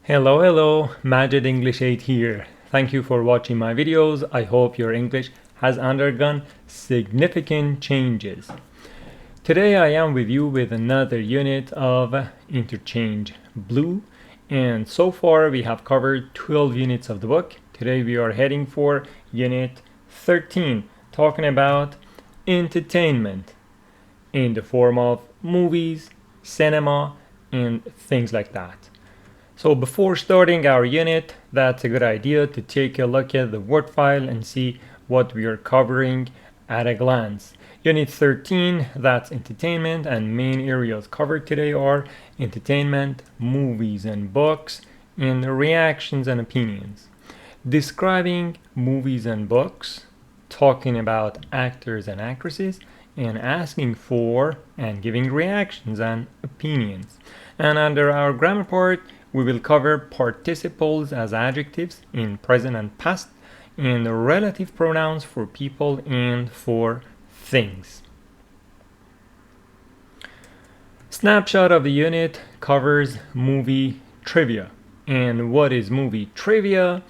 Hello, Majid English 8 here. Thank you for watching my videos. I hope your English has undergone significant changes. Today I am with you with another unit of Interchange Blue, and so far we have covered 12 units of the book. Today we are heading for unit 13, talking about entertainment in the form of movies, cinema, and things like that. So before starting our unit, that's a good idea to take a look at the word file and see what we are covering at a glance. Unit 13, that's entertainment, and main areas covered today are entertainment, movies and books, and reactions and opinions. Describing movies and books, talking about actors and actresses, and asking for and giving reactions and opinions. And under our grammar part, we will cover participles as adjectives in present and past, and relative pronouns for people and for things. Snapshot of the unit covers movie trivia. And what is movie trivia?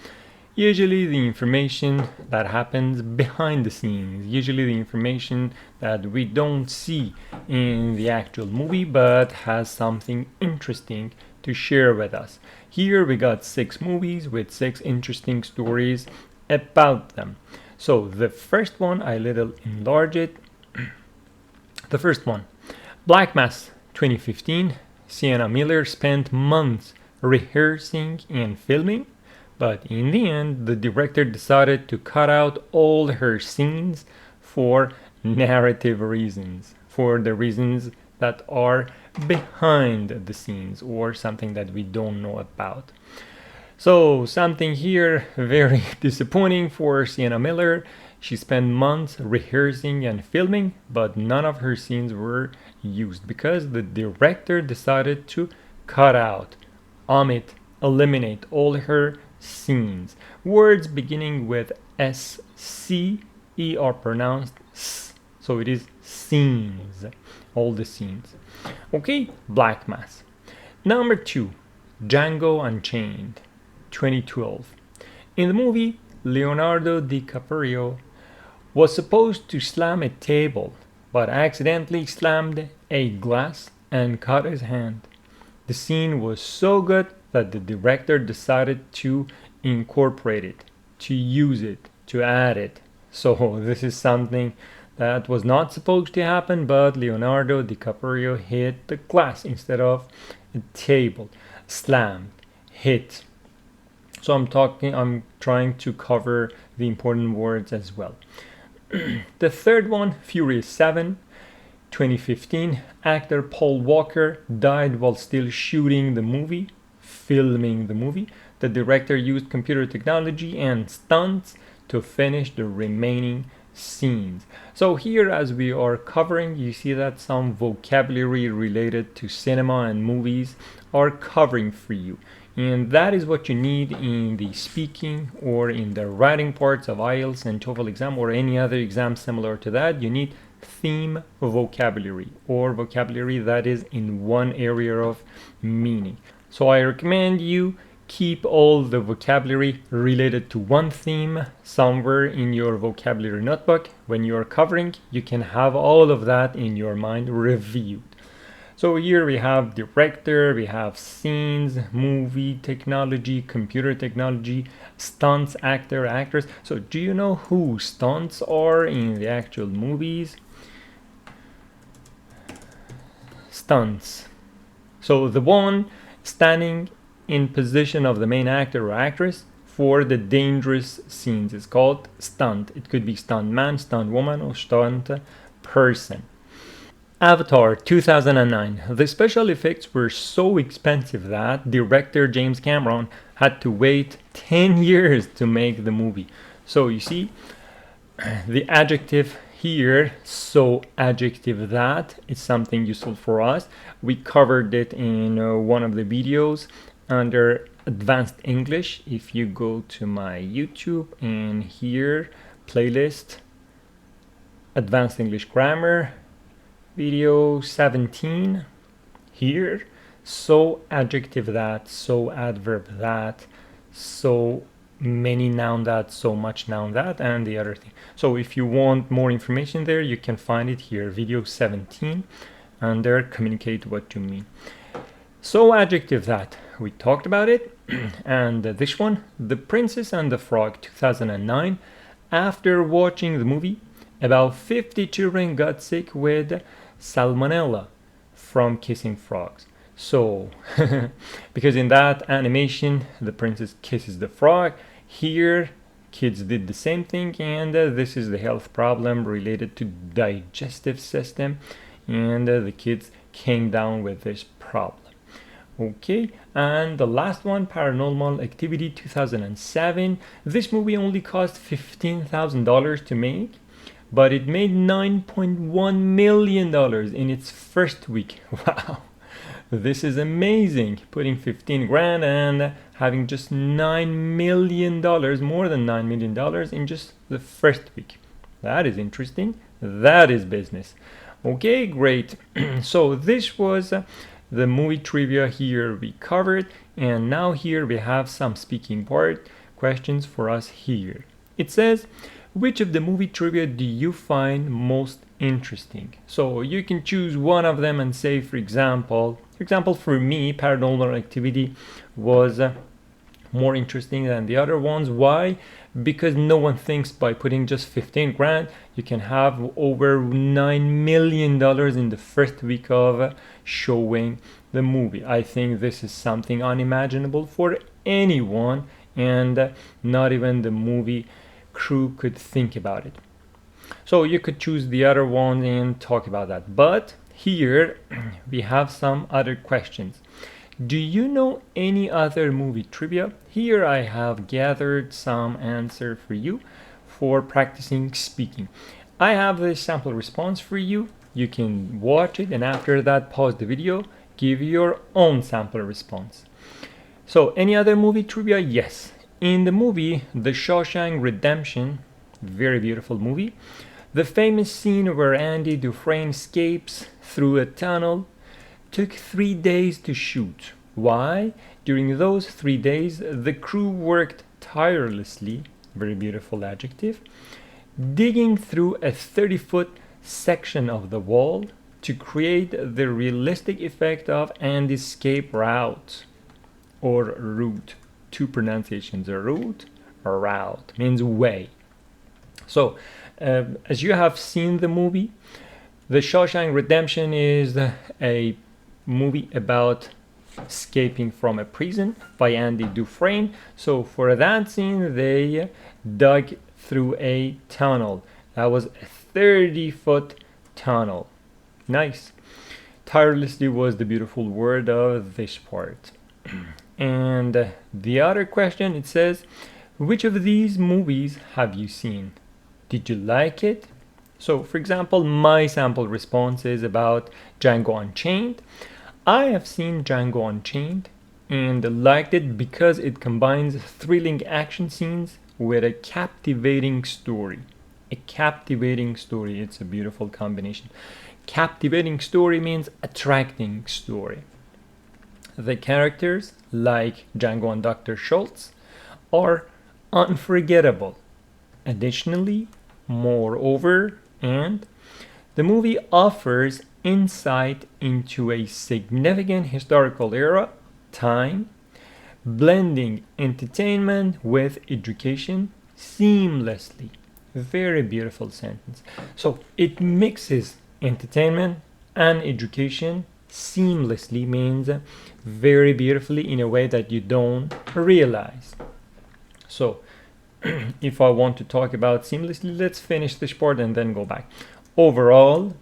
Usually the information that happens behind the scenes, usually the information that we don't see in the actual movie but has something interesting to share with us. Here we got 6 movies with 6 interesting stories about them. So the first one, I little enlarge it. The first one, Black Mass 2015. Sienna Miller spent months rehearsing and filming, but in the end the director decided to cut out all her scenes for narrative reasons, for the reasons that are behind the scenes or something that we don't know about. So something here very disappointing for Sienna Miller. She spent months rehearsing and filming, but none of her scenes were used because the director decided to cut out, omit, eliminate all her scenes. Words beginning with SC are pronounced S, so it is scenes, all the scenes. Okay, Black Mass. Number 2, Django Unchained, 2012. In the movie, Leonardo DiCaprio was supposed to slam a table, but accidentally slammed a glass and cut his hand. The scene was so good that the director decided to incorporate it, to use it, to add it. So this is something that was not supposed to happen, but Leonardo DiCaprio hit the glass instead of a table. Slammed, hit. So I'm trying to cover the important words as well. The third one, Furious 7, 2015. Actor Paul Walker died while still shooting the movie, filming the movie. The director used computer technology and stunts to finish the remaining scenes. So here, as we are covering, you see that some vocabulary related to cinema and movies are covering for you, and that is what you need in the speaking or in the writing parts of IELTS and TOEFL exam or any other exam similar to that. You need theme vocabulary or vocabulary that is in one area of meaning. So I recommend you keep all the vocabulary related to one theme somewhere in your vocabulary notebook. When you are covering, you can have all of that in your mind reviewed. So here we have director, we have scenes, movie, technology, computer technology, stunts, actor, actress. So do you know who stunts are in the actual movies? Stunts. So the one standing in position of the main actor or actress for the dangerous scenes is called stunt. It could be stunt man, stunt woman, or stunt person. Avatar 2009. The special effects were so expensive that director James Cameron had to wait 10 years to make the movie. So you see, the adjective here, so adjective that, is something useful for us. We covered it in one of the videos under Advanced English. If you go to my YouTube and here, playlist, Advanced English Grammar, video 17, here so adjective that, so adverb that, so many noun that, so much noun that, and the other thing. So if you want more information there, you can find it here, video 17, and there communicate what you mean. So adjective that, we talked about it. And this one, The Princess and the Frog, 2009. After watching the movie, about 50 children got sick with salmonella from kissing frogs. So, because in that animation, the princess kisses the frog, here kids did the same thing, and this is the health problem related to digestive system, and the kids came down with this problem. Okay, and the last one, Paranormal Activity 2007. This movie only cost $15,000 to make, but it made $9.1 million in its first week. Wow, this is amazing. Putting 15 grand and having just $9 million, more than $9 million in just the first week. That is interesting. That is business. Okay, great. So this was the movie trivia here we covered, and now here we have some speaking part questions for us here. It says, which of the movie trivia do you find most interesting? So you can choose one of them and say, for example, for me, Paranormal Activity was more interesting than the other ones. Why? Because no one thinks by putting just 15 grand you can have over $9 million in the first week of showing the movie. I think this is something unimaginable for anyone, and not even the movie crew could think about it. So you could choose the other one and talk about that. But here we have some other questions. Do you know any other movie trivia? Here I have gathered some answer for you for practicing speaking. I have a sample response for you. You can watch it, and after that pause the video, give your own sample response. So any other movie trivia? Yes. In the movie The Shawshank Redemption, very beautiful movie, the famous scene where Andy Dufresne escapes through a tunnel took 3 days to shoot. Why? During those 3 days, the crew worked tirelessly, very beautiful adjective, digging through a 30-foot section of the wall to create the realistic effect of Andy's escape route, or route. Two pronunciations, a route or route, means way. So, as you have seen the movie, The Shawshank Redemption is a movie about escaping from a prison by Andy Dufresne. So for that scene, they dug through a tunnel. That was a 30-foot tunnel. Nice. Tirelessly was the beautiful word of this part. And the other question, it says, which of these movies have you seen? Did you like it? So, for example, my sample response is about Django Unchained. I have seen Django Unchained and liked it because it combines thrilling action scenes with a captivating story. A captivating story, it's a beautiful combination. Captivating story means attracting story. The characters, like Django and Dr. Schultz, are unforgettable. Additionally, moreover, and the movie offers insight into a significant historical era, time, blending entertainment with education seamlessly. Very beautiful sentence. So it mixes entertainment and education seamlessly, means very beautifully in a way that you don't realize. So if I want to talk about seamlessly, let's finish this part and then go back. Overall,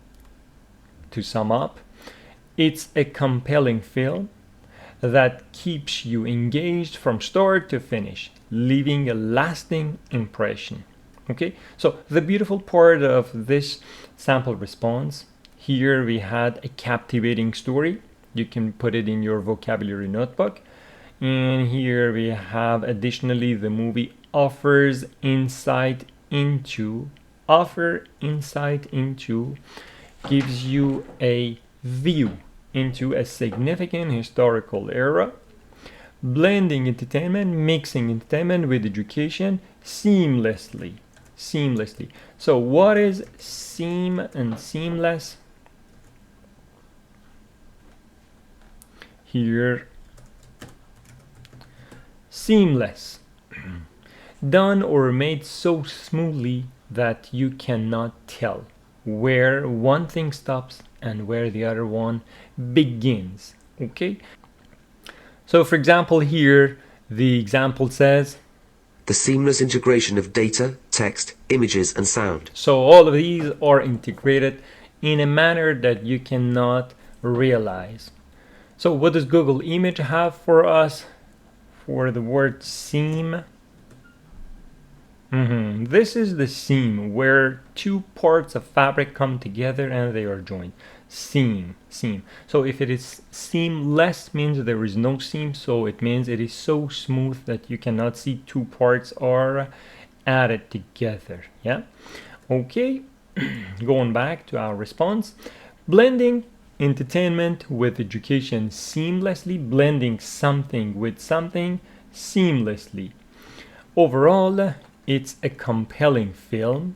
to sum up, it's a compelling film that keeps you engaged from start to finish, leaving a lasting impression. Okay, so the beautiful part of this sample response, here we had a captivating story. You can put it in your vocabulary notebook. And here we have additionally the movie offers insight into, gives you a view into a significant historical era, blending entertainment, mixing entertainment with education seamlessly. Seamlessly. So what is seam and seamless? Here, seamless. Done or made so smoothly that you cannot tell where one thing stops and where the other one begins. Okay? So for example here, the example says, the seamless integration of data, text, images, and sound. So all of these are integrated in a manner that you cannot realize. So what does Google Image have for us for the word seam? This is the seam where two parts of fabric come together and they are joined. Seam. So if it is seamless, means there is no seam, so it means it is so smooth that you cannot see two parts are added together. Yeah. Okay. Going back to our response, blending entertainment with education seamlessly, blending something with something seamlessly. Overall, it's a compelling film.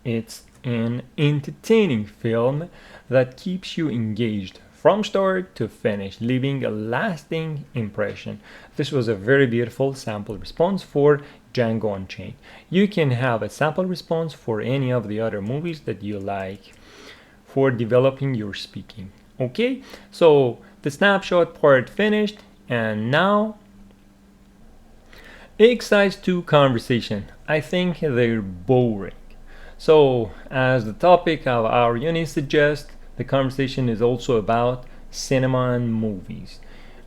It's an entertaining film that keeps you engaged from start to finish, leaving a lasting impression. This was a very beautiful sample response for Django Unchained. You can have a sample response for any of the other movies that you like for developing your speaking. Okay, so the snapshot part finished, and now exercise 2 conversation. I think they're boring. So, as the topic of our unit suggests, the conversation is also about cinema and movies.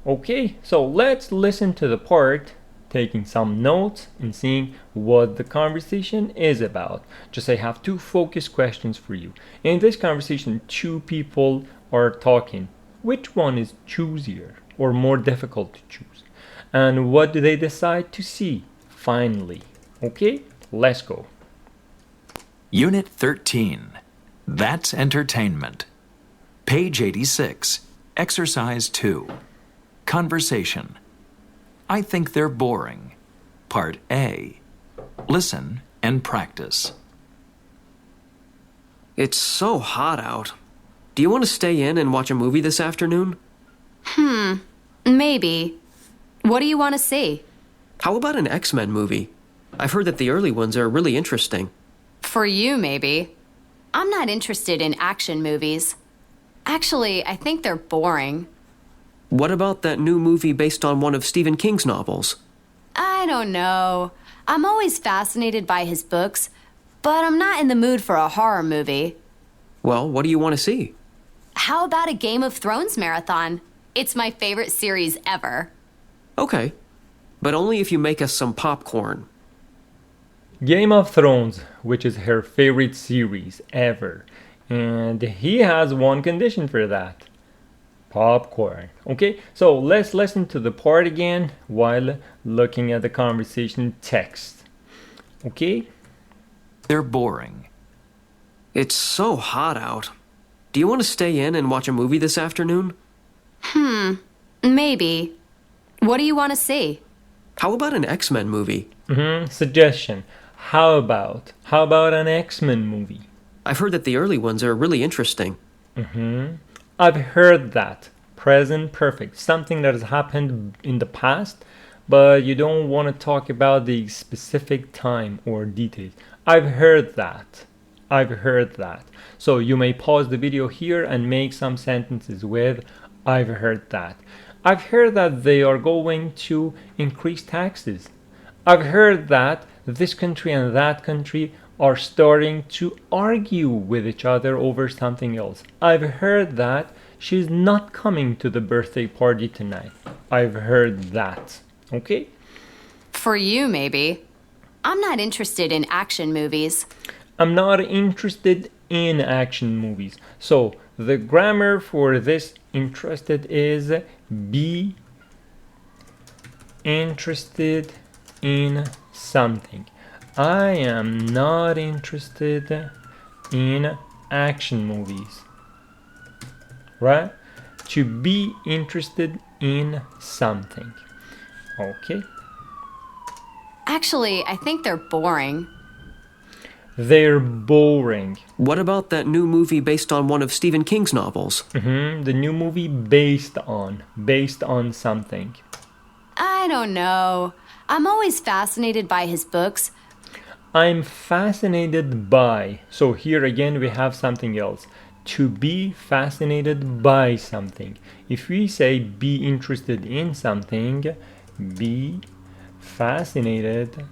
Okay, so let's listen to the part, taking some notes and seeing what the conversation is about. Just I have 2 focus questions for you. In this conversation, 2 people are talking. Which one is choosier or more difficult to choose? And what do they decide to see finally? Okay, let's go. Unit 13. That's entertainment. Page 86. Exercise 2. Conversation. I think they're boring. Part A. Listen and practice. It's so hot out. Do you want to stay in and watch a movie this afternoon? Maybe. What do you want to see? How about an X-Men movie? I've heard that the early ones are really interesting. For you, maybe. I'm not interested in action movies. Actually, I think they're boring. What about that new movie based on one of Stephen King's novels? I don't know. I'm always fascinated by his books, but I'm not in the mood for a horror movie. Well, what do you want to see? How about a Game of Thrones marathon? It's my favorite series ever. Okay, but only if you make us some popcorn. Game of Thrones, which is her favorite series ever. And he has one condition for that. Popcorn. Okay, so let's listen to the part again while looking at the conversation text. Okay? They're boring. It's so hot out. Do you want to stay in and watch a movie this afternoon? Maybe. What do you want to see? How about an X-Men movie? Suggestion. How about an X-Men movie? I've heard that the early ones are really interesting. I've heard that. Present perfect. Something that has happened in the past, but you don't want to talk about the specific time or details. I've heard that. So you may pause the video here and make some sentences with I've heard that. I've heard that they are going to increase taxes. I've heard that this country and that country are starting to argue with each other over something else. I've heard that she's not coming to the birthday party tonight. I've heard that. Okay? For you, maybe. I'm not interested in action movies. I'm not interested in action movies. So the grammar for this interested is be interested in something. I am not interested in action movies. Right? to be interested in something. Okay. Actually, I think they're boring. They're boring. What about that new movie based on one of Stephen King's novels? The new movie based on something. I don't know. I'm always fascinated by his books. I'm fascinated by. So here again we have something else. To be fascinated by something. If we say be interested in something, be fascinated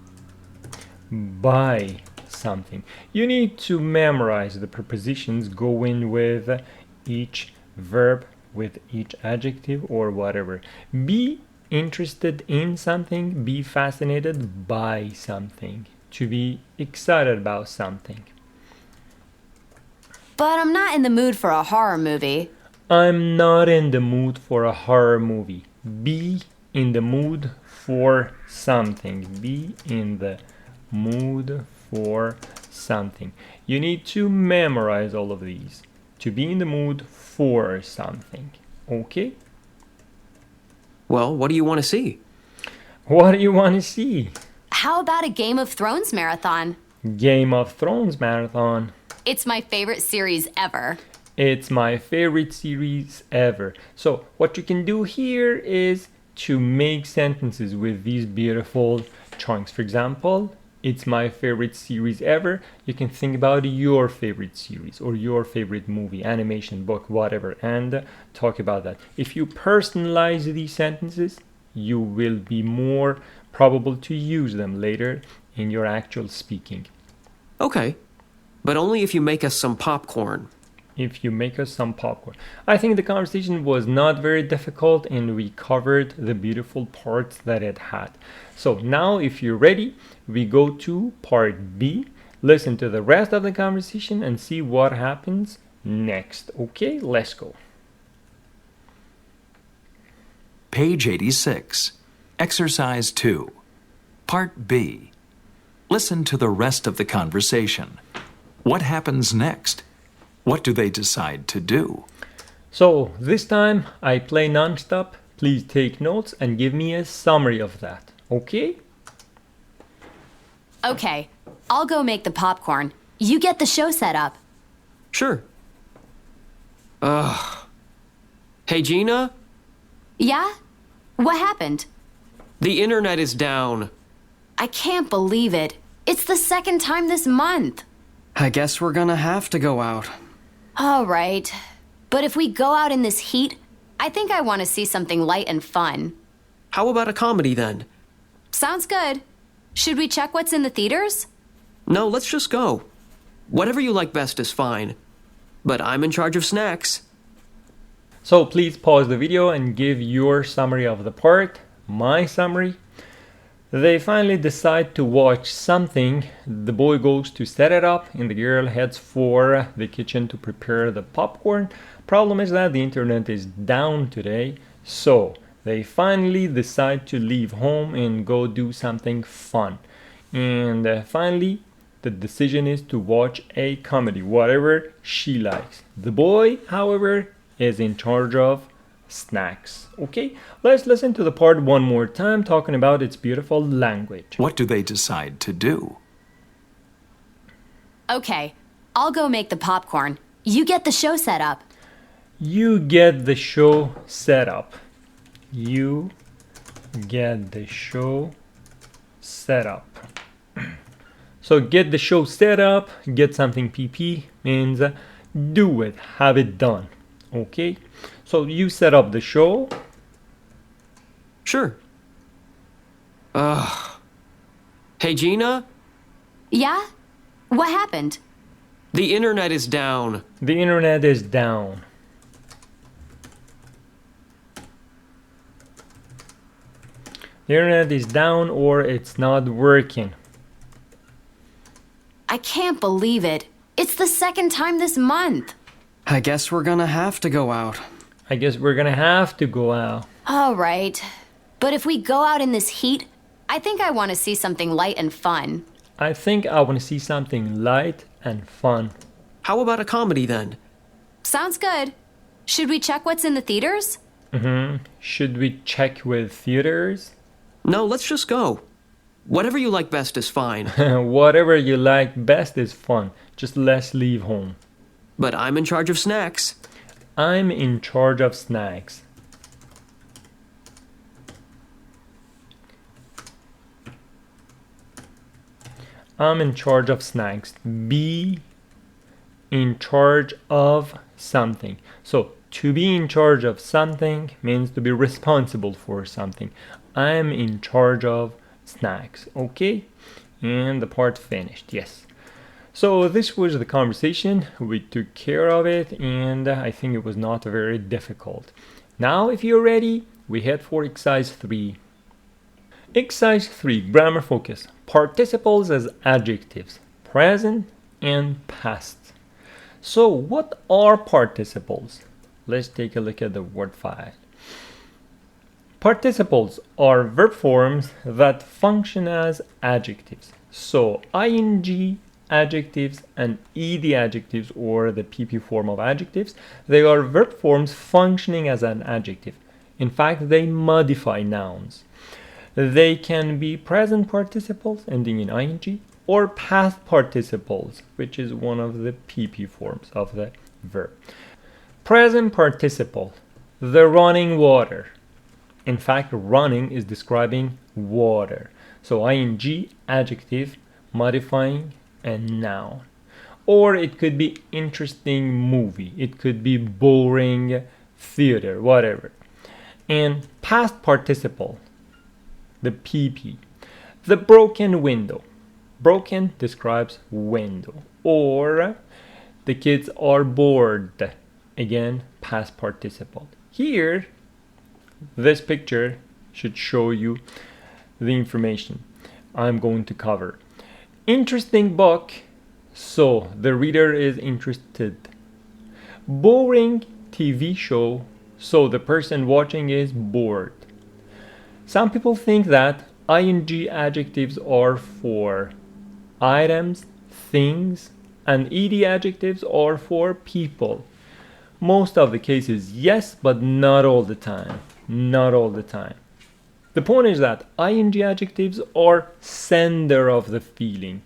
by something. You need to memorize the prepositions going with each verb, with each adjective or whatever. Be interested in something, be fascinated by something. To be excited about something. But I'm not in the mood for a horror movie. I'm not in the mood for a horror movie. Be in the mood for something. Be in the mood for something. You need to memorize all of these. To be in the mood for something. Okay? Well, what do you want to see? What do you want to see? How about a Game of Thrones marathon? Game of Thrones marathon. It's my favorite series ever. It's my favorite series ever. So what you can do here is to make sentences with these beautiful chunks. For example, it's my favorite series ever. You can think about your favorite series or your favorite movie, animation, book, whatever, and talk about that. If you personalize these sentences, you will be more probable to use them later in your actual speaking. Okay, but only if you make us some popcorn. If you make us some popcorn. I think the conversation was not very difficult and we covered the beautiful parts that it had. So now if you're ready, we go to part B. Listen to the rest of the conversation and see what happens next. Okay, let's go. Page 86. Exercise 2. Part B. Listen to the rest of the conversation. What happens next? What do they decide to do? So this time I play non-stop. Please take notes and give me a summary of that. Okay? Okay, I'll go make the popcorn. You get the show set up. Sure. Hey, Gina? Yeah? What happened? The internet is down. I can't believe it. It's the second time this month. I guess we're gonna have to go out. All right. But if we go out in this heat, I think I want to see something light and fun. How about a comedy then? Sounds good. Should we check what's in the theaters? No, let's just go. Whatever you like best is fine. But I'm in charge of snacks. So please pause the video and give your summary of the part. My summary. They finally decide to watch something. The boy goes to set it up and the girl heads for the kitchen to prepare the popcorn. Problem is that the internet is down today, so they finally decide to leave home and go do something fun. And finally, the decision is to watch a comedy, whatever she likes. The boy, however, is in charge of snacks. Okay, let's listen to the part one more time, talking about its beautiful language. What do they decide to do? Okay, I'll go make the popcorn. You get the show set up. You get the show set up. You get the show set up. So get the show set up, get something PP means do it, have it done. Okay, so you set up the show. Sure. Hey, Gina? Yeah? What happened? The internet is down. The internet is down. The internet is down or it's not working. I can't believe it. It's the second time this month. I guess we're gonna have to go out. I guess we're gonna have to go out. All right. But if we go out in this heat, I think I want to see something light and fun. I think I want to see something light and fun. How about a comedy then? Sounds good. Should we check what's in the theaters? Should we check with theaters? No, let's just go. Whatever you like best is fine. Whatever you like best is fun. Just let's leave home. But I'm in charge of snacks. I'm in charge of snacks. I'm in charge of snacks. Be in charge of something. So to be in charge of something means to be responsible for something. I'm in charge of snacks. Okay? And the part finished. Yes. So this was the conversation. We took care of it, and I think it was not very difficult. Now, if you're ready, we head for exercise 3. Exercise 3, grammar focus. Participles as adjectives, present and past. So what are participles? Let's take a look at the word file. Participles are verb forms that function as adjectives. So ing adjectives and ed adjectives, or the pp form of adjectives, they are verb forms functioning as an adjective. In fact, they modify nouns. They can be present participles ending in ing or past participles, which is one of the pp forms of the verb. Present participle, the running water. In fact, running is describing water. So ing adjective modifying a noun. Or it could be interesting movie. It could be boring theater, whatever. And past participle, the pp, the broken window. Broken describes window. Or the kids are bored. Again, past participle. Here, this picture should show you the information I'm going to cover. Interesting book, so the reader is interested. Boring TV show, so the person watching is bored. Some people think that ing adjectives are for items, things, and ed adjectives are for people. Most of the cases, yes, but not all the time. Not all the time. The point is that ing adjectives are sender of the feeling.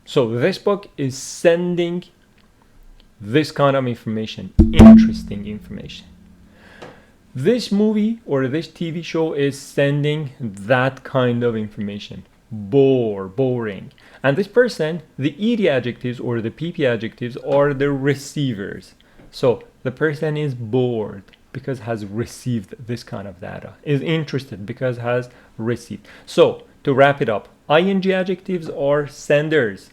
So this book is sending this kind of information, interesting information. This movie or this TV show is sending that kind of information, boring. And this person, the ed adjectives or the pp adjectives are the receivers. So the person is bored because has received this kind of data, is interested because has received. So to wrap it up, ing adjectives are senders,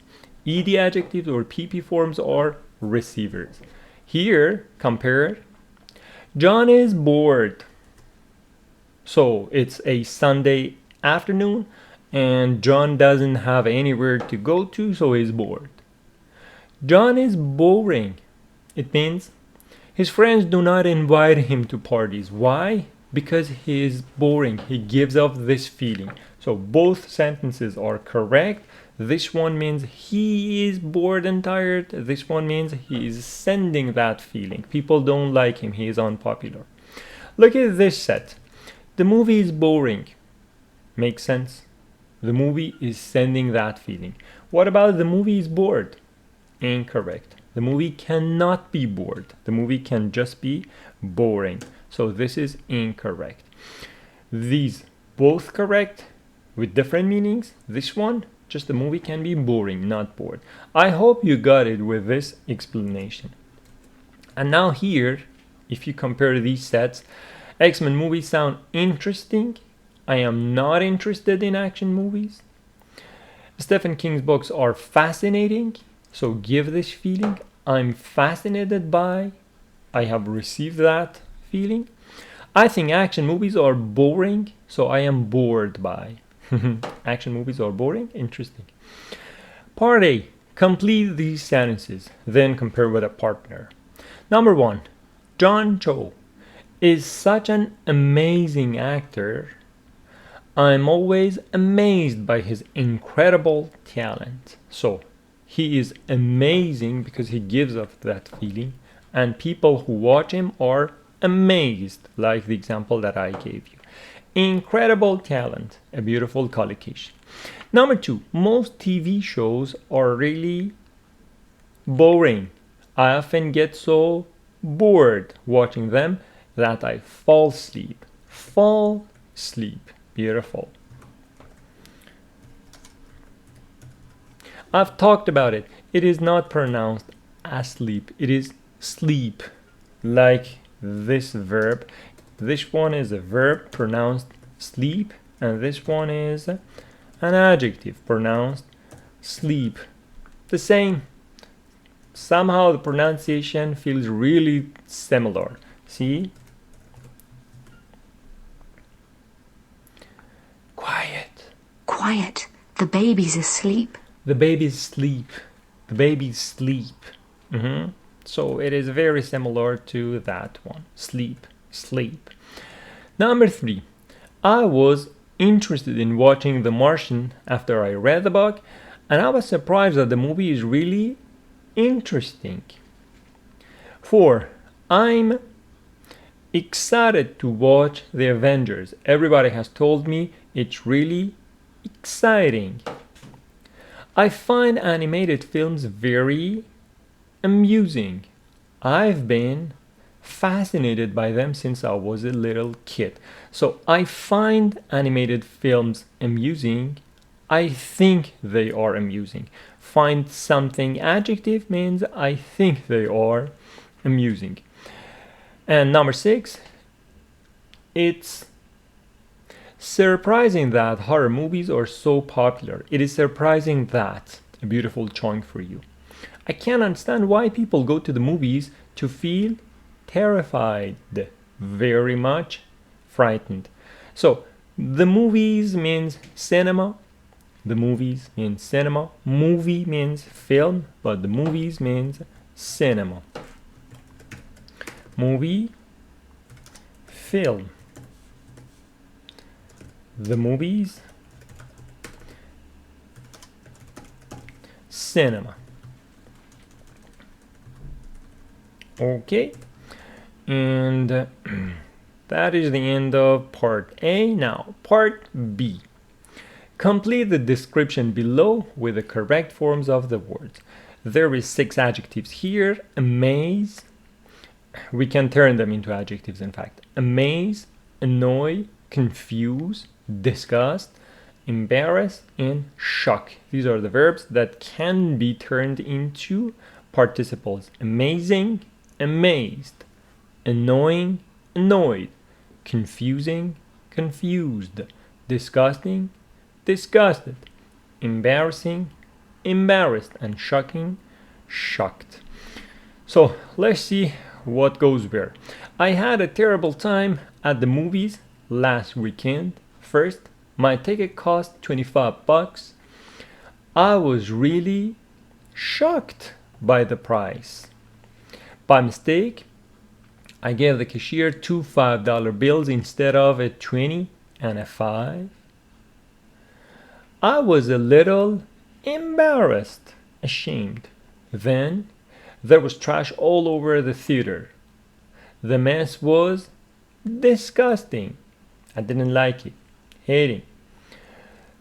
ed adjectives or pp forms are receivers. Here, compare, John is bored. So it's a Sunday afternoon and John doesn't have anywhere to go to, so he's bored. John is boring. It means his friends do not invite him to parties. Why? Because he is boring. He gives off this feeling. So both sentences are correct. This one means he is bored and tired. This one means he is sending that feeling. People don't like him. He is unpopular. Look at this set. The movie is boring. Makes sense? The movie is sending that feeling. What about the movie is bored? Incorrect. The movie cannot be bored. The movie can just be boring. So this is incorrect. These both correct with different meanings. This one, just the movie can be boring, not bored. I hope you got it with this explanation. And now here, if you compare these sets, X-Men movies sound interesting. I am not interested in action movies. Stephen King's books are fascinating. So give this feeling. I'm fascinated by. I have received that feeling. I think action movies are boring. So I am bored by. Action movies are boring. Interesting. Part A. Complete these sentences. Then compare with a partner. Number 1. John Cho is such an amazing actor. I'm always amazed by his incredible talent. So he is amazing because he gives off that feeling. and people who watch him are amazed, like the example that I gave you. Incredible talent, a beautiful collocation. Number 2, most TV shows are really boring. I often get so bored watching them that I fall asleep. Fall asleep. Beautiful. I've talked about it. It is not pronounced asleep. It is sleep. Like this verb. This one is a verb pronounced sleep, and this one is an adjective pronounced sleep. The same. Somehow the pronunciation feels really similar. See? Quiet. Quiet. The baby's asleep. The baby's sleep. The baby's sleep. So it is very similar to that one. Sleep. Sleep. Number 3. I was interested in watching The Martian after I read the book, and I was surprised that the movie is really interesting. 4. I'm excited to watch The Avengers. Everybody has told me it's really exciting. I find animated films very amusing. I've been fascinated by them since I was a little kid. So I find animated films amusing. I think they are amusing. Find something adjective means I think they are amusing. And number 6, it's surprising that horror movies are so popular. It is surprising that. A beautiful chunk for you. I can't understand why people go to the movies to feel terrified, very much frightened. So the movies means cinema. The movies means cinema. Movie means film, but the movies means cinema. Movie, film. The movies, cinema. Okay, and that is the end of part A. Now, part B. Complete the description below with the correct forms of the words. There is 6 adjectives here. Amaze. We can turn them into adjectives, in fact. Amaze, annoy, confuse, disgust, embarrass, and shock. These are the verbs that can be turned into participles. Amazing, amazed. Annoying, annoyed. Confusing, confused. Disgusting, disgusted. Embarrassing, embarrassed. And shocking, shocked. So let's see what goes where. I had a terrible time at the movies last weekend. First, my ticket cost $25. I was really shocked by the price. By mistake, I gave the cashier 2 $5 bills instead of a 20 and a 5. I was a little embarrassed, ashamed. Then there was trash all over the theater. The mess was disgusting. I didn't like it. Hating.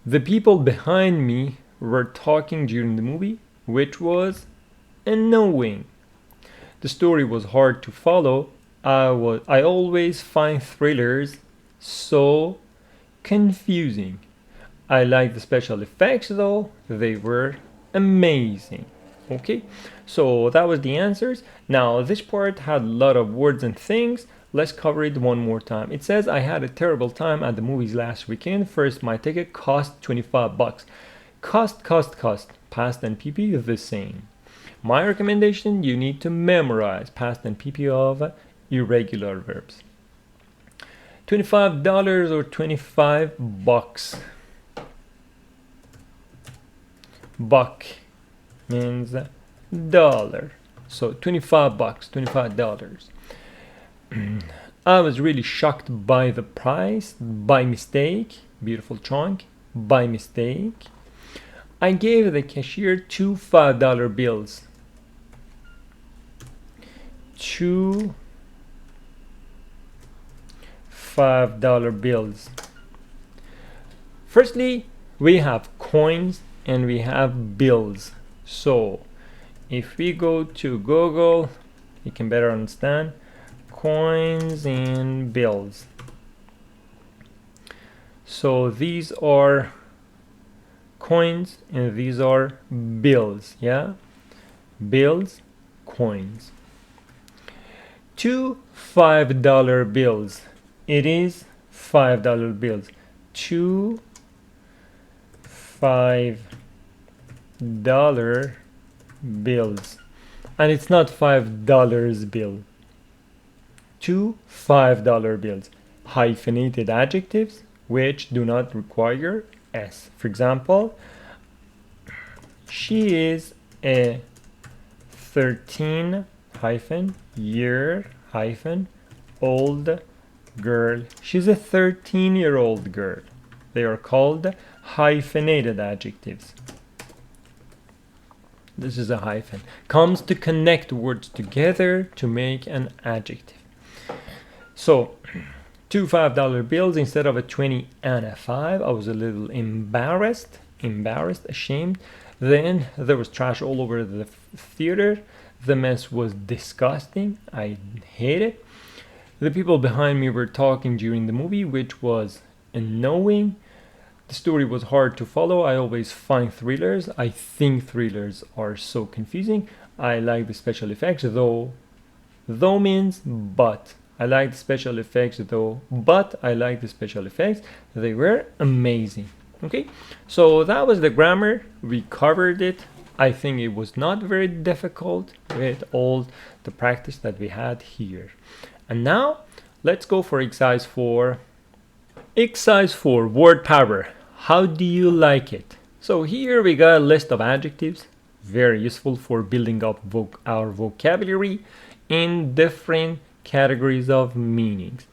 The people behind me were talking during the movie, which was annoying. The story was hard to follow. I always find thrillers so confusing. I like the special effects though. They were amazing. Okay, so that was the answers. Now this part had a lot of words and things. Let's cover it one more time. It says I had a terrible time at the movies last weekend. First, my ticket cost $25. Cost. Past and PP the same. My recommendation, you need to memorize past and PP of irregular verbs. $25 or $25. Buck means dollar. So $25, $25. I was really shocked by the price, by mistake. Beautiful chunk. By mistake. I gave the cashier 2 $5 bills. 2 $5 bills. Firstly, we have coins and we have bills. So if we go to Google, you can better understand coins and bills. So these are coins and these are bills. Yeah, bills, coins. 2 $5 bills. It is $5 bills. 2 $5 bills. And it's not $5 bill. 2 $5 bills. Hyphenated adjectives which do not require S. For example, she is a 13 year old girl. She's a 13-year-old girl. They are called hyphenated adjectives. This is a hyphen. Comes to connect words together to make an adjective. So 2 $5 bills instead of a 20 and a 5. I was a little embarrassed, ashamed. Then there was trash all over the theater. The mess was disgusting. I hate it. The people behind me were talking during the movie, which was annoying. The story was hard to follow. I always find thrillers. I think thrillers are so confusing. I like the special effects, though means but. I like the special effects though, but I like the special effects. They were amazing. Okay, so that was the grammar. We covered it. I think it was not very difficult with all the practice that we had here. And now let's go for exercise 4. Exercise 4, word power. How do you like it? So here we got a list of adjectives, very useful for building up our vocabulary in different categories of meanings.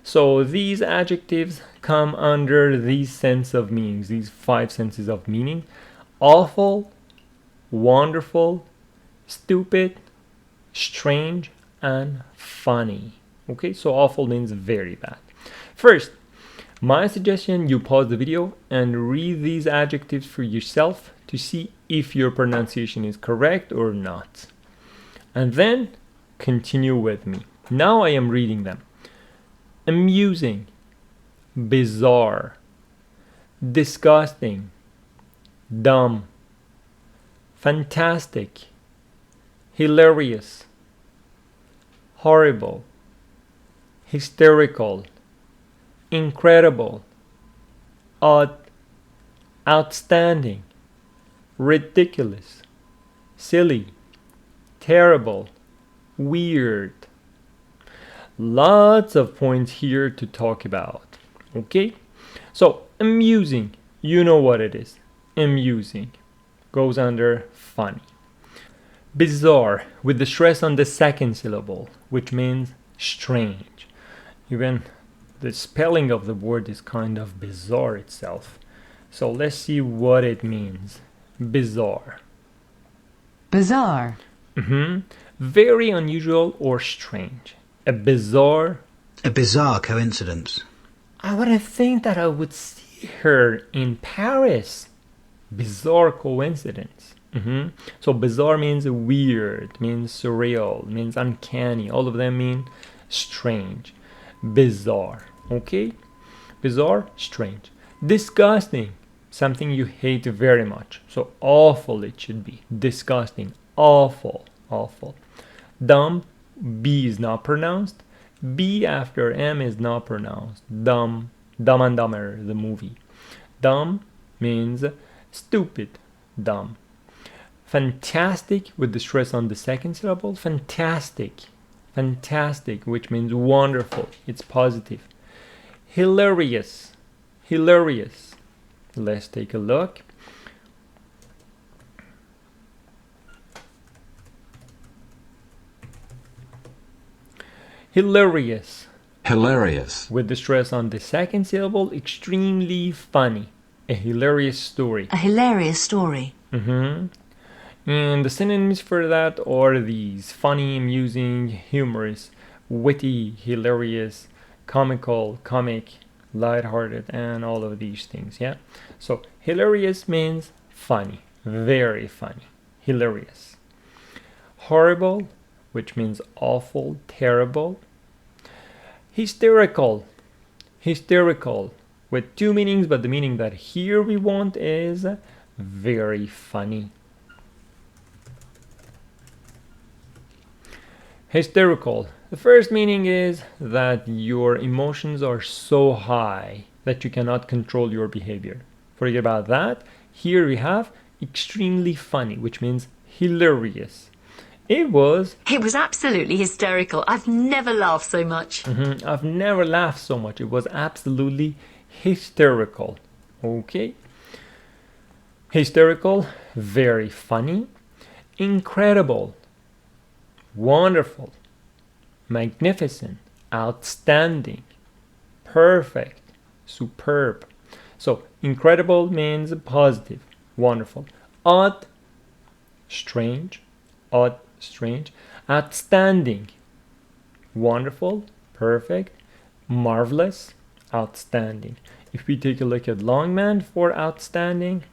So these adjectives come under these sense of meanings, these 5 senses of meaning: awful, wonderful, stupid, strange, and funny. Okay, so awful means very bad. First, my suggestion, you pause the video and read these adjectives for yourself to see if your pronunciation is correct or not. And then continue with me. Now I am reading them. Amusing, bizarre, disgusting, dumb, fantastic, hilarious, horrible, hysterical, incredible, odd, outstanding, ridiculous, silly, terrible, weird. Lots of points here to talk about. Okay, so amusing, you know what it is. Amusing goes under funny. Bizarre, with the stress on the second syllable, which means strange. Even the spelling of the word is kind of bizarre itself. So let's see what it means. Bizarre. Bizarre. Very unusual or strange. A bizarre coincidence. I wouldn't think that I would see her in Paris. Bizarre coincidence. So bizarre means weird, means surreal, means uncanny. All of them mean strange. Bizarre. Okay? Bizarre, strange. Disgusting. Something you hate very much. So awful it should be. Disgusting. Awful. Awful. Dumb. B is not pronounced. B after M is not pronounced. Dumb. Dumb and Dumber, the movie. Dumb means stupid. Dumb. Fantastic, with the stress on the second syllable. Fantastic. Fantastic, which means wonderful. It's positive. Hilarious. Hilarious. Let's take a look. Hilarious. Hilarious. With the stress on the second syllable. Extremely funny. A hilarious story. A hilarious story. And the synonyms for that are these: funny, amusing, humorous, witty, hilarious, comical, comic, lighthearted, and all of these things. Yeah. So hilarious means funny, very funny, hilarious. Horrible, which means awful, terrible. Hysterical, hysterical, with two meanings, but the meaning that here we want is very funny. Hysterical. The first meaning is that your emotions are so high that you cannot control your behavior. Forget about that. Here we have extremely funny, which means hilarious. It was absolutely hysterical. I've never laughed so much. I've never laughed so much. It was absolutely hysterical. Okay. Hysterical, very funny. Incredible, wonderful, magnificent, outstanding, perfect, superb. So incredible means positive, wonderful. Odd, strange, outstanding, wonderful, perfect, marvelous, outstanding. If we take a look at Longman for outstanding,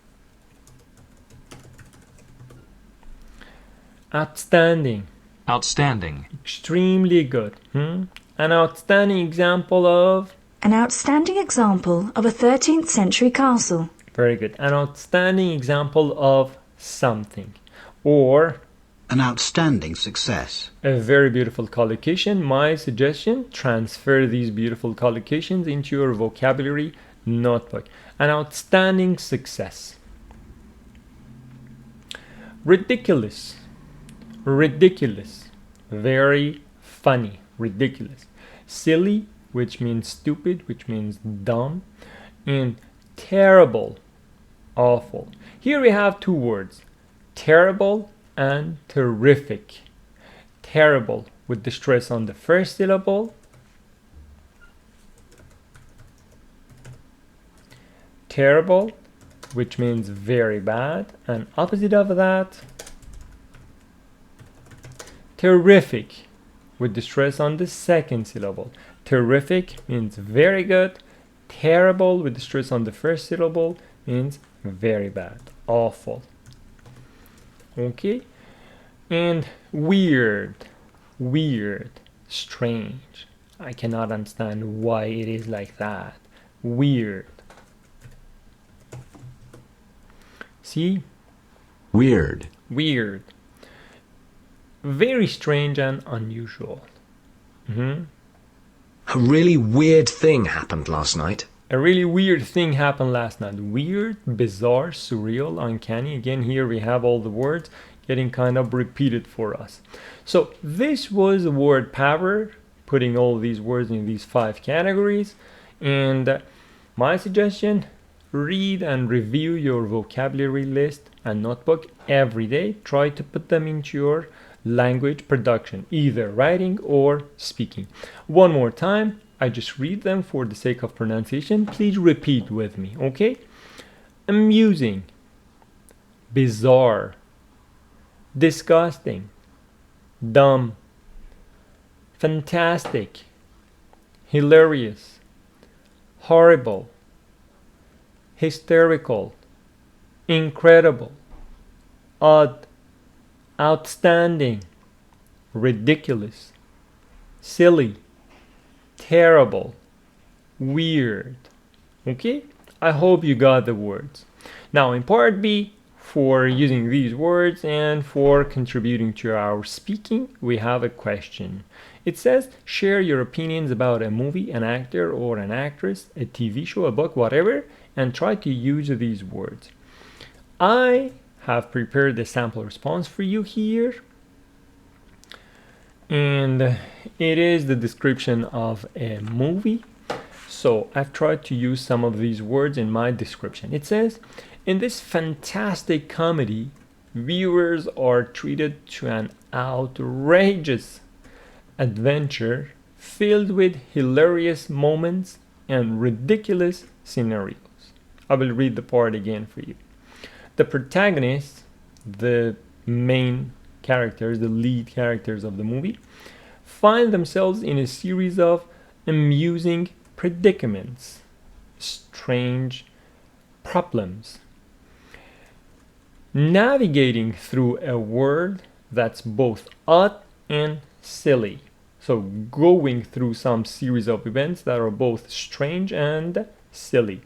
outstanding, Outstanding. extremely good. An outstanding example of, An outstanding example of a 13th century castle. very good, an outstanding example of something. Or An outstanding success. a very beautiful collocation. My suggestion, transfer these beautiful collocations into your vocabulary notebook. An outstanding success. Ridiculous, ridiculous, very funny, ridiculous. Silly, which means stupid, which means dumb. And terrible, awful. Here we have two words, terrible and terrific. Terrible with the stress on the first syllable. Terrible, which means very bad, and opposite of that, terrific with the stress on the second syllable. Terrific means very good. Terrible with the stress on the first syllable means very bad, awful. Okay. And weird, weird, strange. I cannot understand why it is like that. Weird. See? Weird. Weird. Very strange and unusual. A really weird thing happened last night. A really weird thing happened last night. Weird, bizarre, surreal, uncanny. Again, here we have all the words getting kind of repeated for us. So this was the word power, putting all these words in these 5 categories. And my suggestion, read and review your vocabulary list and notebook every day. Try to put them into your language production, either writing or speaking. One more time, I just read them for the sake of pronunciation. Please repeat with me, okay? Amusing, bizarre, disgusting, dumb, fantastic, hilarious, horrible, hysterical, incredible, odd, outstanding, ridiculous, silly, terrible, weird. Okay? I hope you got the words. Now in part B, for using these words and for contributing to our speaking, we have a question. It says, share your opinions about a movie, an actor or an actress, a TV show, a book, whatever, and try to use these words. I have prepared a sample response for you here. And it is the description of a movie. So I've tried to use some of these words in my description. It says, in this fantastic comedy, viewers are treated to an outrageous adventure filled with hilarious moments and ridiculous scenarios. I will read the part again for you. The protagonist, the main characters, the lead characters of the movie, find themselves in a series of amusing predicaments, strange problems, navigating through a world that's both odd and silly. So going through some series of events that are both strange and silly.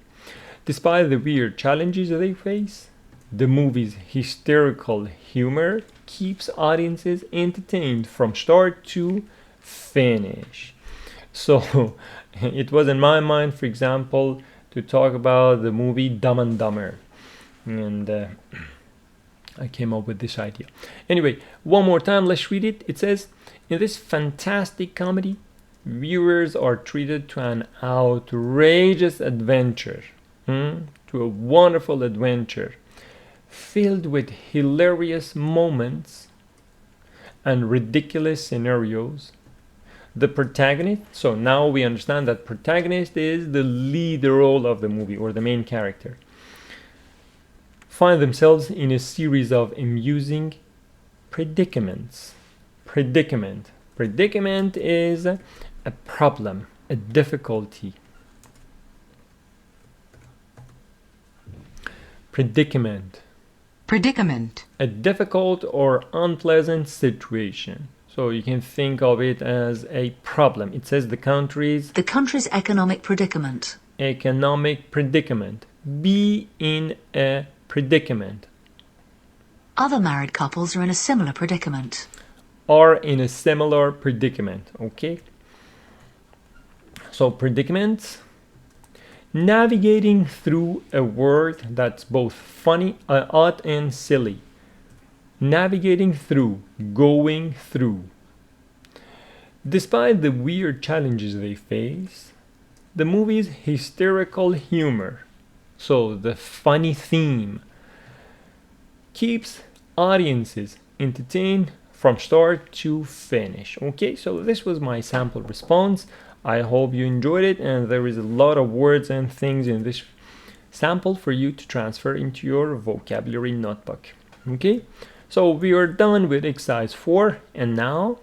Despite the weird challenges they face, the movie's hysterical humor keeps audiences entertained from start to finish. So it was in my mind, for example, to talk about the movie Dumb and Dumber. And I came up with this idea. Anyway, one more time, let's read it. It says, in this fantastic comedy, viewers are treated to an outrageous adventure, to a wonderful adventure, filled with hilarious moments and ridiculous scenarios. The protagonist, so now we understand that protagonist is the lead role of the movie or the main character, find themselves in a series of amusing predicaments. Predicament is a problem, a difficulty. Predicament. A difficult or unpleasant situation. So you can think of it as a problem. It says the country's economic predicament. Be in a predicament. Other married couples are in a similar predicament. Okay? So predicaments, navigating through a world that's both funny, odd and silly. Navigating through, going through. Despite the weird challenges they face, the movie's hysterical humor, so the funny theme, keeps audiences entertained from start to finish. Okay, so this was my sample response. I hope you enjoyed it, and there is a lot of words and things in this sample for you to transfer into your vocabulary notebook. Okay, so we are done with exercise 4, and now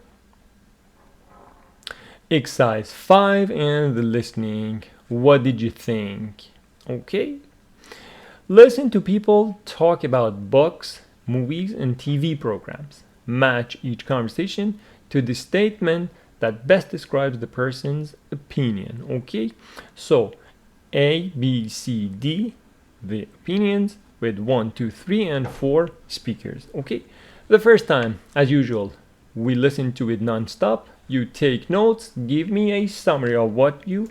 exercise 5 and the listening. What did you think? Okay, listen to people talk about books, movies, and TV programs. Match each conversation to the statement that best describes the person's opinion. Okay, so A, B, C, D, the opinions with 1, 2, 3, and 4 speakers. Okay, the first time, as usual, we listen to it non-stop. You take notes, give me a summary of what you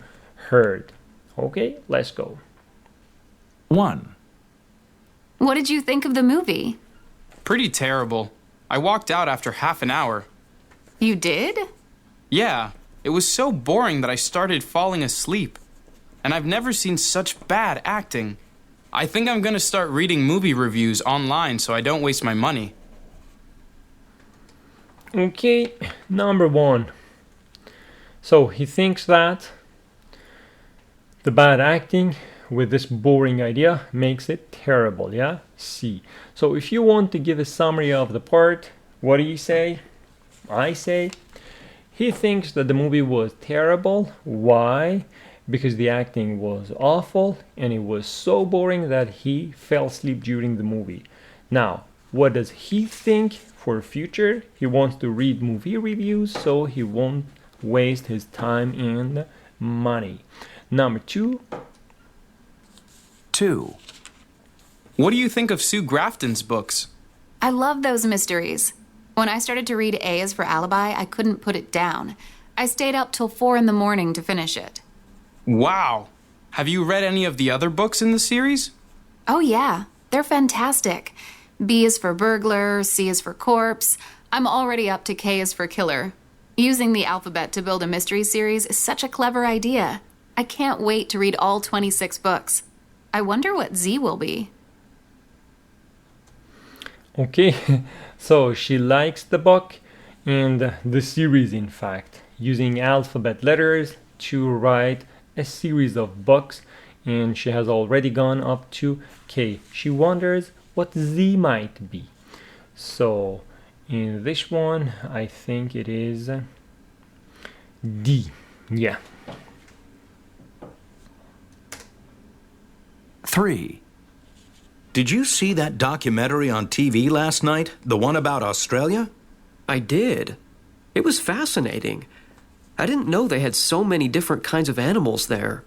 heard. Okay, let's go. 1. What did you think of the movie? Pretty terrible. I walked out after half an hour. You did? Yeah, it was so boring that I started falling asleep. And I've never seen such bad acting. I think I'm gonna start reading movie reviews online so I don't waste my money. Okay, number 1. So he thinks that the bad acting with this boring idea makes it terrible, yeah? C. So if you want to give a summary of the part, what do you say? I say he thinks that the movie was terrible. Why? Because the acting was awful and it was so boring that he fell asleep during the movie. Now, what does he think for future? He wants to read movie reviews so he won't waste his time and money. Number 2. 2. What do you think of Sue Grafton's books? I love those mysteries. When I started to read A is for Alibi, I couldn't put it down. I stayed up till 4 in the morning to finish it. Wow. Have you read any of the other books in the series? Oh yeah, they're fantastic. B is for burglar, C is for corpse. I'm already up to K is for killer. Using the alphabet to build a mystery series is such a clever idea. I can't wait to read all 26 books. I wonder what Z will be. Okay, so she likes the book and the series, in fact, using alphabet letters to write a series of books, and she has already gone up to K. She wonders what Z might be. So in this one, I think it is D. Yeah. 3. Did you see that documentary on TV last night? The one about Australia? I did. It was fascinating. I didn't know they had so many different kinds of animals there.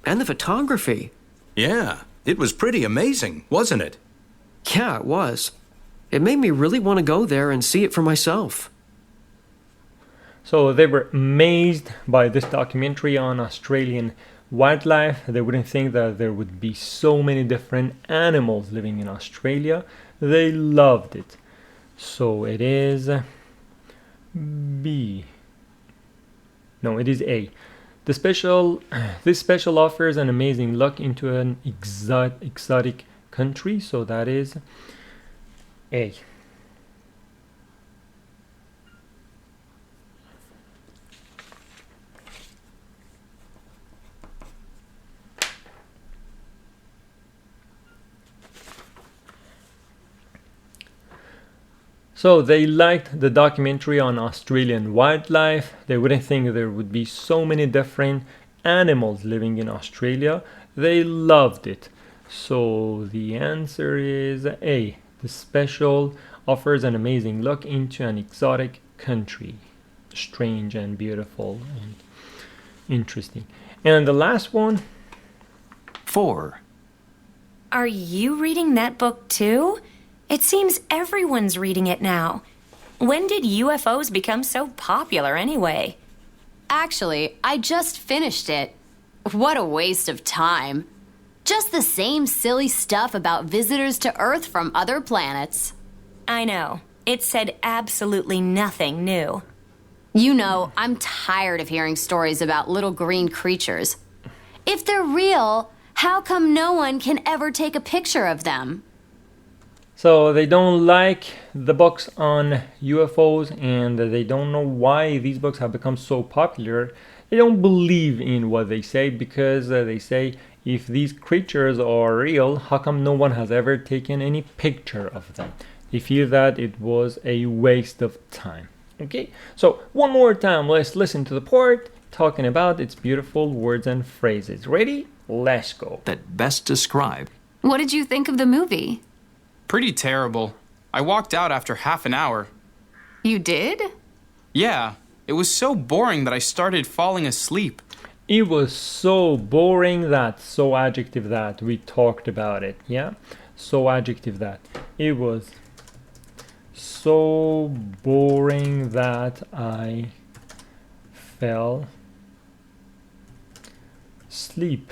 And the photography. Yeah, it was pretty amazing, wasn't it? Yeah, it was. It made me really want to go there and see it for myself. So they were amazed by this documentary on Australian wildlife. They wouldn't think that there would be so many different animals living in Australia. They loved it. So it is B. No, it is A. This special offers an amazing look into an exotic country. So that is A. So they liked the documentary on Australian wildlife. They wouldn't think there would be so many different animals living in Australia. They loved it. So the answer is A. The special offers an amazing look into an exotic country. Strange and beautiful and interesting. And the last one. 4. Are you reading that book too? It seems everyone's reading it now. When did UFOs become so popular anyway? Actually, I just finished it. What a waste of time. Just the same silly stuff about visitors to Earth from other planets. I know. It said absolutely nothing new. You know, I'm tired of hearing stories about little green creatures. If they're real, how come no one can ever take a picture of them? So they don't like the books on UFOs, and they don't know why these books have become so popular. They don't believe in what they say because they say, if these creatures are real, how come no one has ever taken any picture of them? They feel that it was a waste of time. Okay, so one more time, let's listen to the part talking about its beautiful words and phrases. Ready? Let's go. That best describe. What did you think of the movie? Pretty terrible. I walked out after half an hour. You did? Yeah, it was so boring that I started falling asleep. It was so boring that, so adjective that, we talked about it, yeah? So adjective that. It was so boring that I fell asleep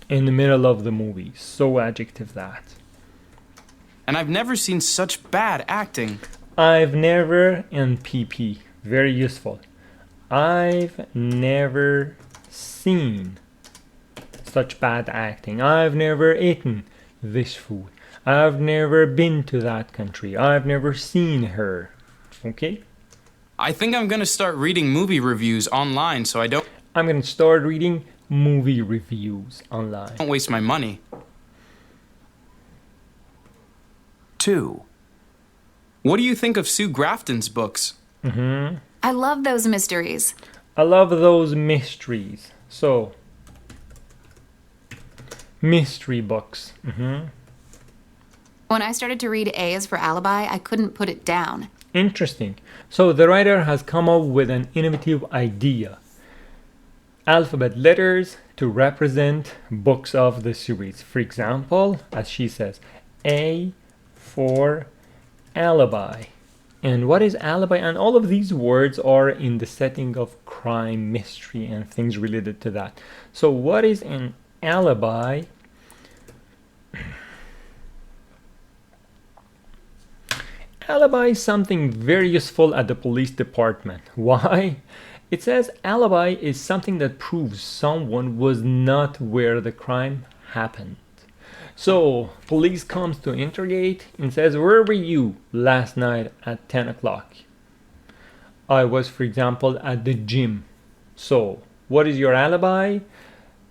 in the middle of the movie. So adjective that. And I've never seen such bad acting. I've never, and PP, very useful. I've never seen such bad acting. I've never eaten this food. I've never been to that country. I've never seen her. Okay? I think I'm gonna start reading movie reviews online so I don't I'm gonna start reading movie reviews online. Don't waste my money. 2. What do you think of Sue Grafton's books? I love those mysteries. I love those mysteries. So, mystery books. When I started to read A is for alibi, I couldn't put it down. Interesting. So the writer has come up with an innovative idea. Alphabet letters to represent books of the series. For example, as she says, A for alibi. And what is alibi? And all of these words are in the setting of crime, mystery, and things related to that. So what is an alibi? Alibi is something very useful at the police department. Why? It says alibi is something that proves someone was not where the crime happened. So, police comes to interrogate and says, where were you last night at 10 o'clock? I was, for example, at the gym. So, what is your alibi?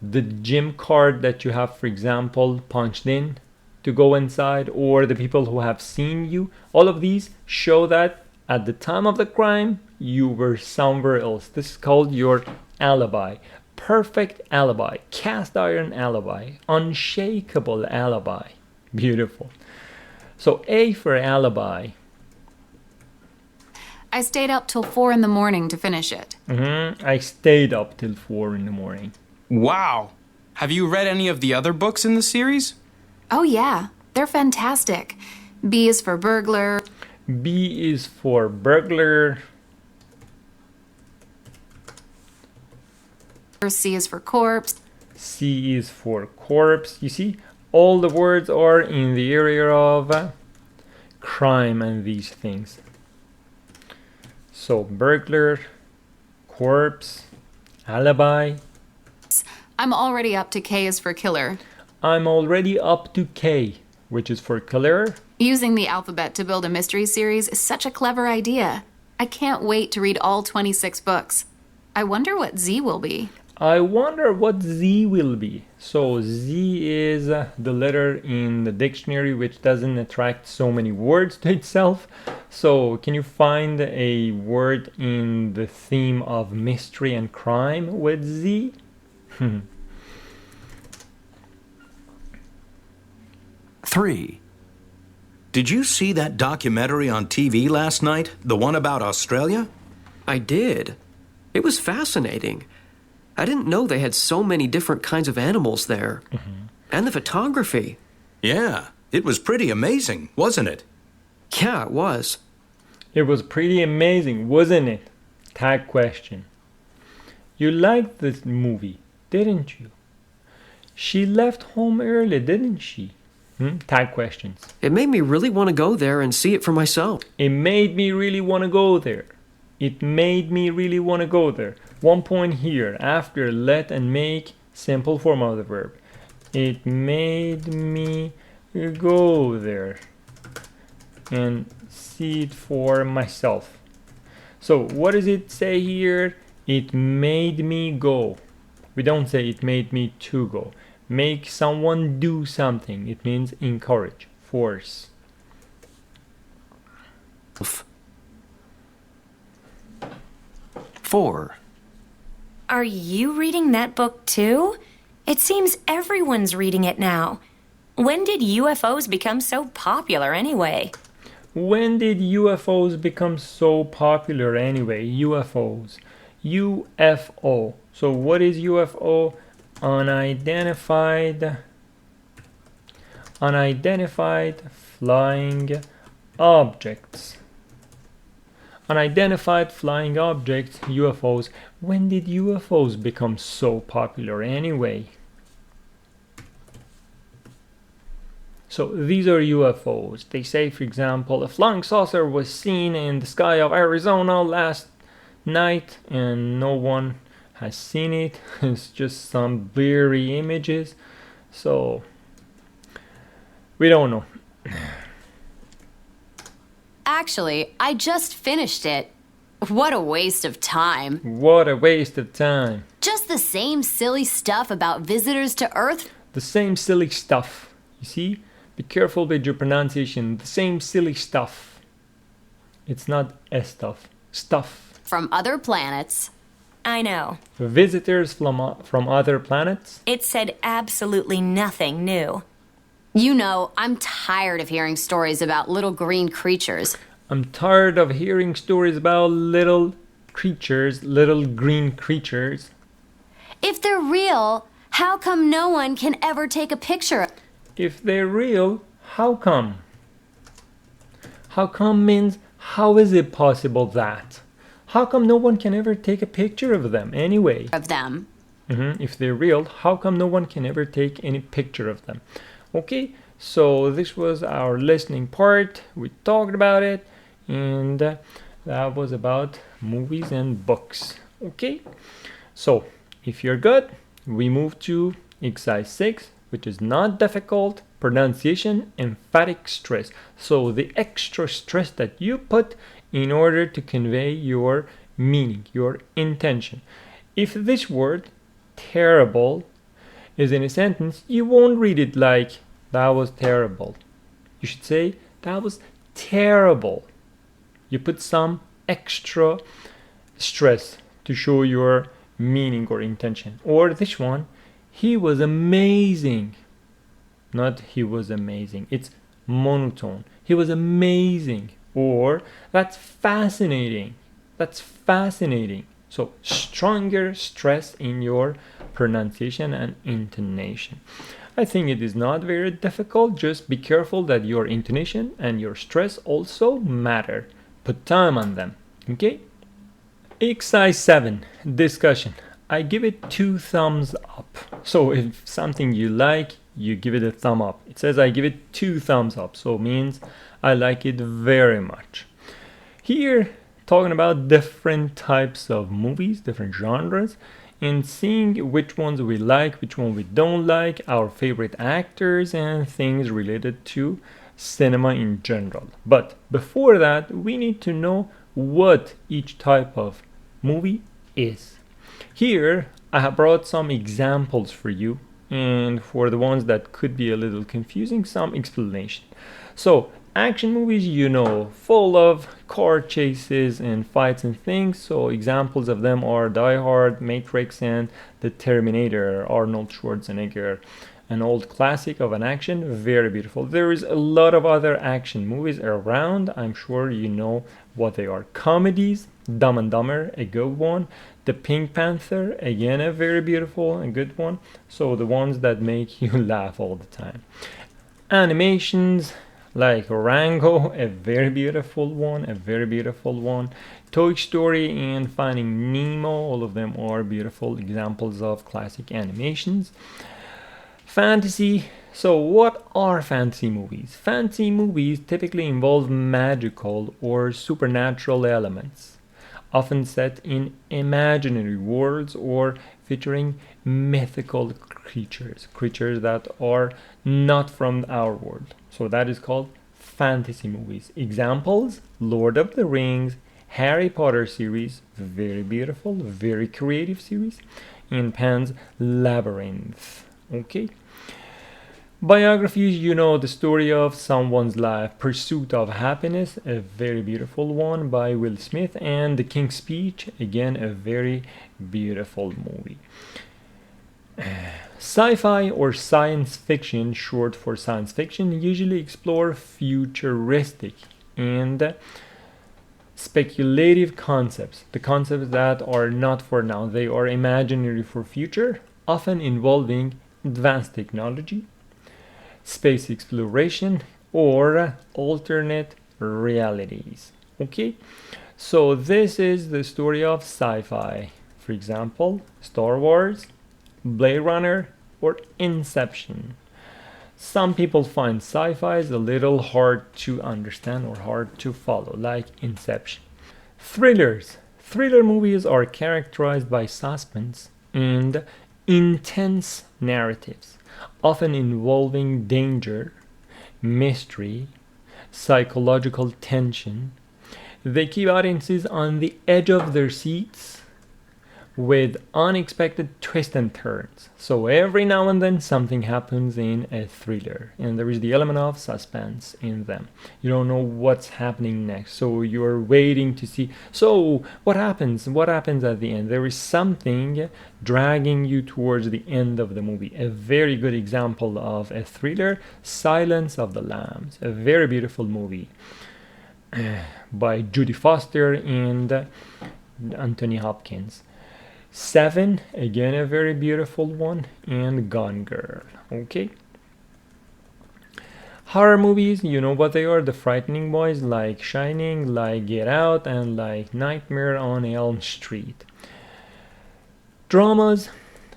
The gym card that you have, for example, punched in to go inside, or the people who have seen you. All of these show that at the time of the crime, you were somewhere else. This is called your alibi. Perfect alibi, cast iron alibi, unshakable alibi. Beautiful. So A for alibi. I stayed up till 4 in the morning to finish it. I stayed up till 4 in the morning. Wow. Have you read any of the other books in the series? Oh yeah, they're fantastic. B is for burglar. B is for burglar. C is for corpse. C is for corpse. You see, all the words are in the area of crime and these things. So burglar, corpse, alibi. I'm already up to K is for killer. I'm already up to K, which is for killer. Using the alphabet to build a mystery series is such a clever idea. I can't wait to read all 26 books. I wonder what Z will be. I wonder what Z will be. So Z is the letter in the dictionary which doesn't attract so many words to itself. So can you find a word in the theme of mystery and crime with Z? 3. Did you see that documentary on TV last night? The one about Australia? I did. It was fascinating. I didn't know they had so many different kinds of animals there. And the photography. Yeah, it was pretty amazing, wasn't it? Yeah, it was. It was pretty amazing, wasn't it? Tag question. You liked this movie, didn't you? She left home early, didn't she? Tag questions. It made me really want to go there and see it for myself. It made me really want to go there. It made me really want to go there. 1 point here. After let and make, simple form of the verb. It made me go there and see it for myself. So what does it say here? It made me go. We don't say it made me to go. Make someone do something. It means encourage, force. 4. Are you reading that book too? It seems everyone's reading it now. When did UFOs become so popular anyway? When did UFOs become so popular anyway? UFOs. UFO. So what is UFO? Unidentified flying objects. Unidentified flying objects, UFOs. When did UFOs become so popular anyway? So these are UFOs. They say, for example, a flying saucer was seen in the sky of Arizona last night and no one has seen it. It's just some blurry images. So we don't know. Actually, I just finished it. What a waste of time. What a waste of time. Just the same silly stuff about visitors to Earth. The same silly stuff. You see? Be careful with your pronunciation. The same silly stuff. It's not stuff. Stuff. From other planets. I know. Visitors from other planets? It said absolutely nothing new. You know, I'm tired of hearing stories about little green creatures. I'm tired of hearing stories about little creatures, little green creatures. If they're real, how come no one can ever take a picture? If they're real, how come? How come means how is it possible that? How come no one can ever take a picture of them anyway? Of them. If they're real, how come no one can ever take any picture of them? Okay, so this was our listening part. We talked about it, and that was about movies and books. Okay, so if you're good, we move to exercise 6, which is not difficult. Pronunciation, emphatic stress. So the extra stress that you put in order to convey your meaning, your intention. If this word, terrible, is in a sentence, you won't read it like That was terrible. You should say, that was terrible. You put some extra stress to show your meaning or intention. Or this one, he was amazing. Not he was amazing. It's monotone. He was amazing. Or that's fascinating. That's fascinating. So stronger stress in your pronunciation and intonation. I think it is not very difficult. Just be careful that your intonation and your stress also matter. Put time on them. Okay? Exercise 7, discussion. I give it 2 thumbs up. So if something you like, you give it a thumb up. It says I give it 2 thumbs up. So it means I like it very much. Here, talking about different types of movies, different genres, and seeing which ones we like, which one we don't like, our favorite actors, and things related to cinema in general. But before that, we need to know what each type of movie is. Here, I have brought some examples for you, and for the ones that could be a little confusing, some explanation. So, action movies, you know, full of car chases and fights and things. So examples of them are Die Hard, Matrix, and The Terminator, Arnold Schwarzenegger. An old classic of an action, very beautiful. There is a lot of other action movies around. I'm sure you know what they are. Comedies, Dumb and Dumber, a good one. The Pink Panther, again a very beautiful and good one. So the ones that make you laugh all the time. Animations, like Rango, a very beautiful one, a very beautiful one. Toy Story and Finding Nemo, all of them are beautiful examples of classic animations. Fantasy. So what are fantasy movies? Fantasy movies typically involve magical or supernatural elements, often set in imaginary worlds or featuring mythical creatures that are not from our world. So that is called fantasy movies. Examples, Lord of the Rings, Harry Potter series, very beautiful, very creative series, and Pan's Labyrinth. Okay. Biographies, you know the story of someone's life. Pursuit of Happiness, a very beautiful one by Will Smith, and The King's Speech, again a very beautiful movie. Sci-fi or science fiction, short for science fiction, usually explore futuristic and speculative concepts. The concepts that are not for now, they are imaginary for future, often involving advanced technology, space exploration, or alternate realities. Okay, so this is the story of sci-fi. For example, Star Wars, Blade Runner, or Inception. Some people find sci-fi is a little hard to understand or hard to follow, like Inception. Thrillers. Thriller movies are characterized by suspense and intense narratives, often involving danger, mystery, psychological tension. They keep audiences on the edge of their seats with unexpected twists and turns. So every now and then something happens in a thriller, and there is the element of suspense in them. You don't know what's happening next, so you're waiting to see, so what happens at the end. There is something dragging you towards the end of the movie. A very good example of a thriller, Silence of the Lambs, a very beautiful movie by Judy Foster and Anthony Hopkins. Seven, again a very beautiful one, and Gone Girl. Okay. Horror movies, you know what they are, the frightening boys, like Shining, like Get Out, and like Nightmare on Elm Street. Dramas,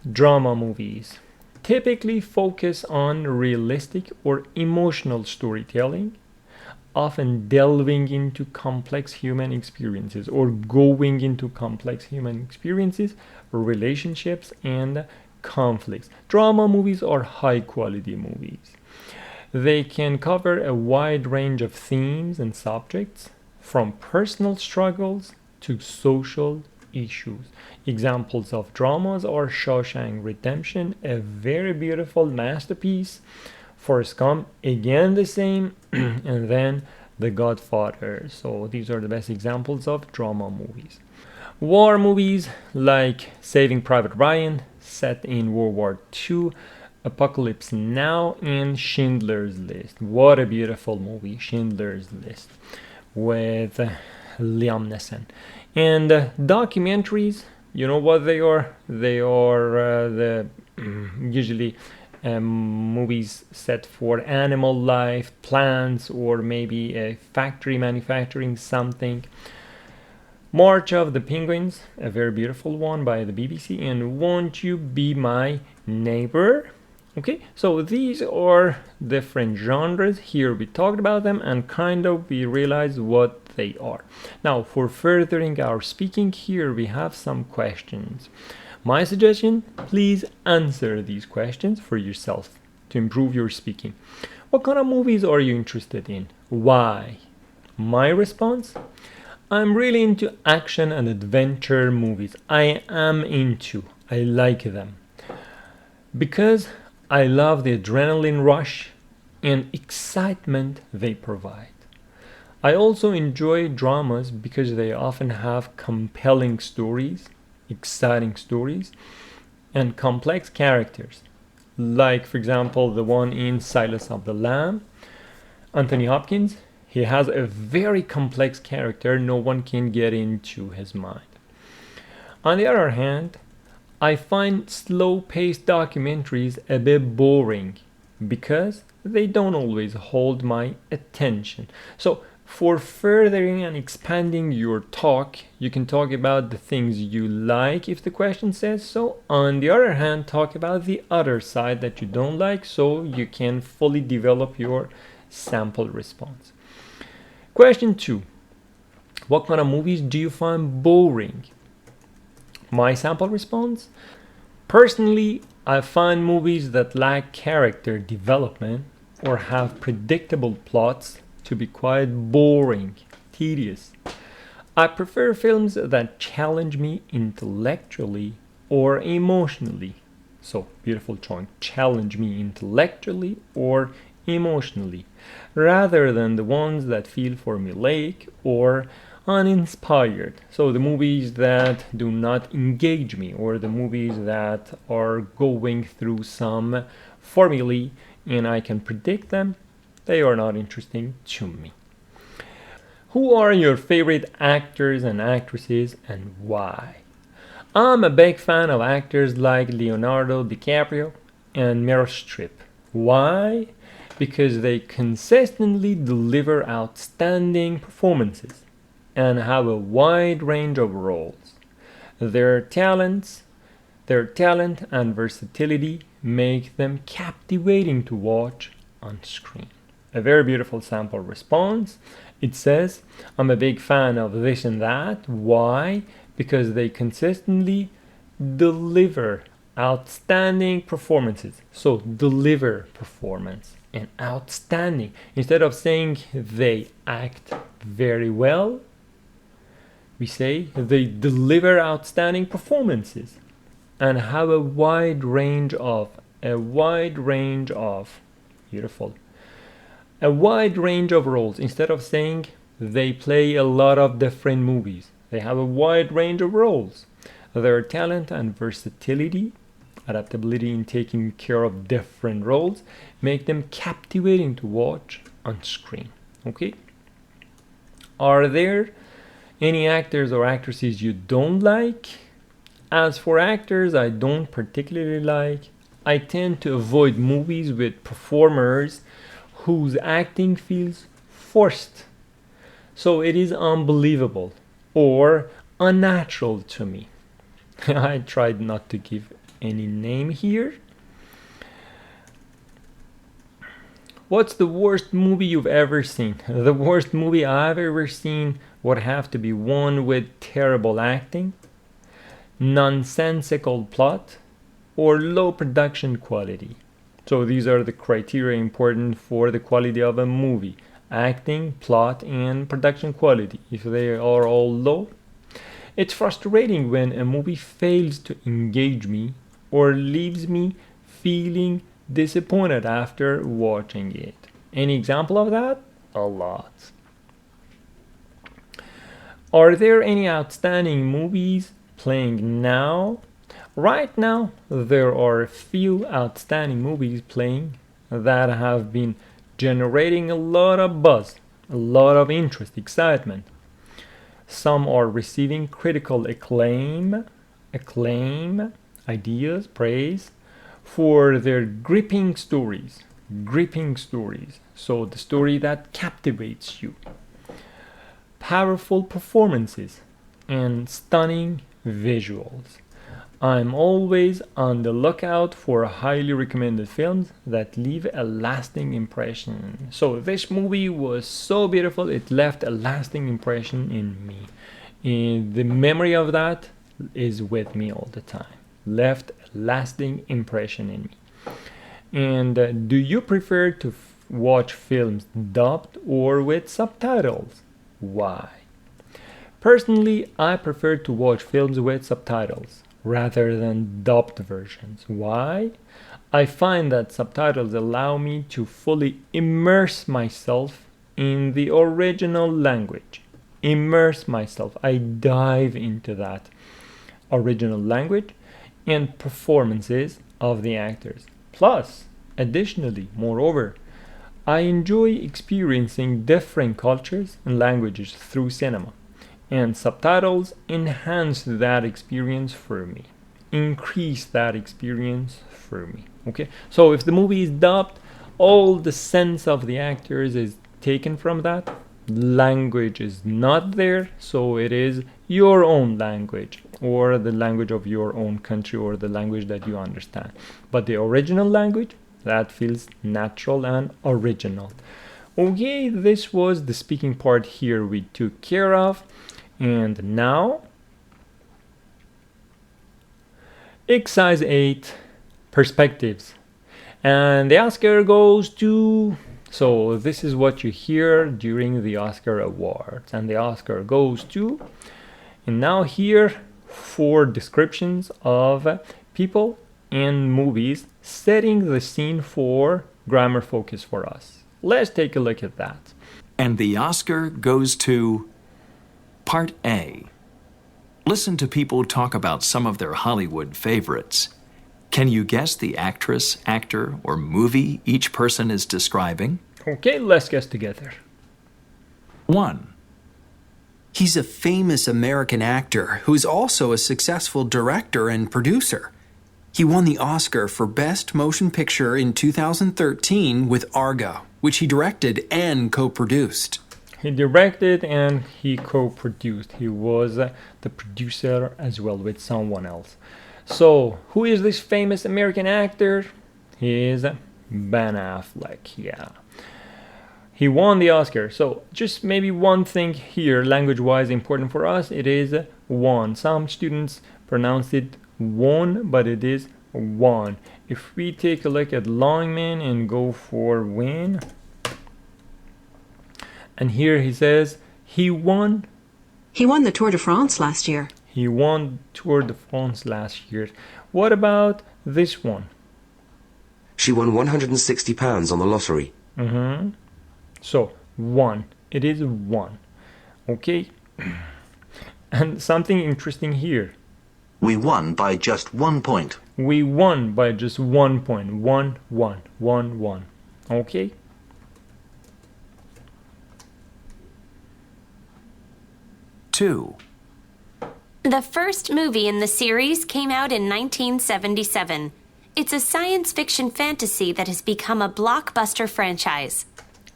drama movies typically focus on realistic or emotional storytelling, often delving into complex human experiences or going into complex human experiences, relationships, and conflicts. Drama movies are high quality movies. They can cover a wide range of themes and subjects, from personal struggles to social issues. Examples of dramas are Shawshank Redemption, a very beautiful masterpiece Forrest Gump, again the same, and then The Godfather. So these are the best examples of drama movies. War movies like Saving Private Ryan, set in World War II, Apocalypse Now, and Schindler's List. What a beautiful movie, Schindler's List, with Liam Neeson. And documentaries, you know what they are? They are usually movies set for animal life, plants, or maybe a factory manufacturing something. March of the Penguins, a very beautiful one by the BBC, and Won't You Be My Neighbor? Okay, so these are different genres. Here we talked about them and kind of we realized what they are. Now, for furthering our speaking, here we have some questions. My suggestion, please answer these questions for yourself to improve your speaking. What kind of movies are you interested in? Why? My response? I'm really into action and adventure movies. I like them. Because I love the adrenaline rush and excitement they provide. I also enjoy dramas because they often have compelling stories, exciting stories, and complex characters. Like, for example, the one in Silence of the Lamb. Anthony Hopkins, he has a very complex character. No one can get into his mind. On the other hand, I find slow-paced documentaries a bit boring because they don't always hold my attention. So, for furthering and expanding your talk, you can talk about the things you like if the question says so. On the other hand, talk about the other side that you don't like so you can fully develop your sample response. Question 2. What kind of movies do you find boring? My sample response? Personally, I find movies that lack character development or have predictable plots to be quite boring, tedious. I prefer films that challenge me intellectually or emotionally. So, beautiful choice. Challenge me intellectually or emotionally, rather than the ones that feel formulaic or uninspired. So the movies that do not engage me, or the movies that are going through some formulae and I can predict them, they are not interesting to me. Who are your favorite actors and actresses and why? I'm a big fan of actors like Leonardo DiCaprio and Meryl Streep. Why? Because they consistently deliver outstanding performances and have a wide range of roles. Their talent and versatility make them captivating to watch on screen. A very beautiful sample response. It says, I'm a big fan of this and that. Why? Because they consistently deliver outstanding performances. So deliver performance and outstanding. Instead of saying they act very well, we say they deliver outstanding performances and have a wide range of roles. Instead of saying they play a lot of different movies, they have a wide range of roles. Their talent and versatility, adaptability in taking care of different roles, make them captivating to watch on screen. Okay? Are there any actors or actresses you don't like? As for actors I don't particularly like, I tend to avoid movies with performers whose acting feels forced. So it is unbelievable or unnatural to me. I tried not to give any name here. What's the worst movie you've ever seen? The worst movie I've ever seen would have to be one with terrible acting, nonsensical plot, or low production quality. So these are the criteria important for the quality of a movie: acting, plot, and production quality. If they are all low, it's frustrating when a movie fails to engage me or leaves me feeling disappointed after watching it. Any example of that? A lot. Are there any outstanding movies playing now? Right now, there are a few outstanding movies playing that have been generating a lot of buzz, a lot of interest, excitement. Some are receiving critical acclaim, ideas, praise for their gripping stories. So the story that captivates you. Powerful performances and stunning visuals. I'm always on the lookout for highly recommended films that leave a lasting impression. So this movie was so beautiful, it left a lasting impression in me. And the memory of that is with me all the time. Left a lasting impression in me. And do you prefer to watch films dubbed or with subtitles? Why? Personally, I prefer to watch films with subtitles rather than dubbed versions. Why? I find that subtitles allow me to fully immerse myself in the original language. Immerse myself. I dive into that original language and performances of the actors. Plus, additionally, moreover, I enjoy experiencing different cultures and languages through cinema. And subtitles enhance that experience for me, increase that experience for me. Okay, so if the movie is dubbed, all the sense of the actors is taken from that. Language is not there, so it is your own language or the language of your own country or the language that you understand. But the original language, that feels natural and original. Okay, this was the speaking part here we took care of. And now, exercise 8, perspectives. And the Oscar goes to, so this is what you hear during the Oscar Awards. And the Oscar goes to, and now here 4 descriptions of people and movies setting the scene for grammar focus for us. Let's take a look at that. And the Oscar goes to Part A. Listen to people talk about some of their Hollywood favorites. Can you guess the actress, actor, or movie each person is describing? Okay, let's guess together. 1. He's a famous American actor who's also a successful director and producer. He won the Oscar for Best Motion Picture in 2013 with Argo, which he directed and co-produced. He directed and he co-produced. He was the producer as well with someone else. So, who is this famous American actor? He is Ben Affleck, yeah. He won the Oscar. So, just maybe one thing here, language-wise important for us, it is won. Some students pronounce it won, but it is won. If we take a look at Longman and go for win, and here he says he won. He won the Tour de France last year. He won Tour de France last year. What about this one? She won £160 on the lottery. So, won. It is won. Okay? And something interesting here. We won by just 1 point. We won by just 1 point. 1, 1, 1, 1. Okay? Two. The first movie in the series came out in 1977. It's a science fiction fantasy that has become a blockbuster franchise.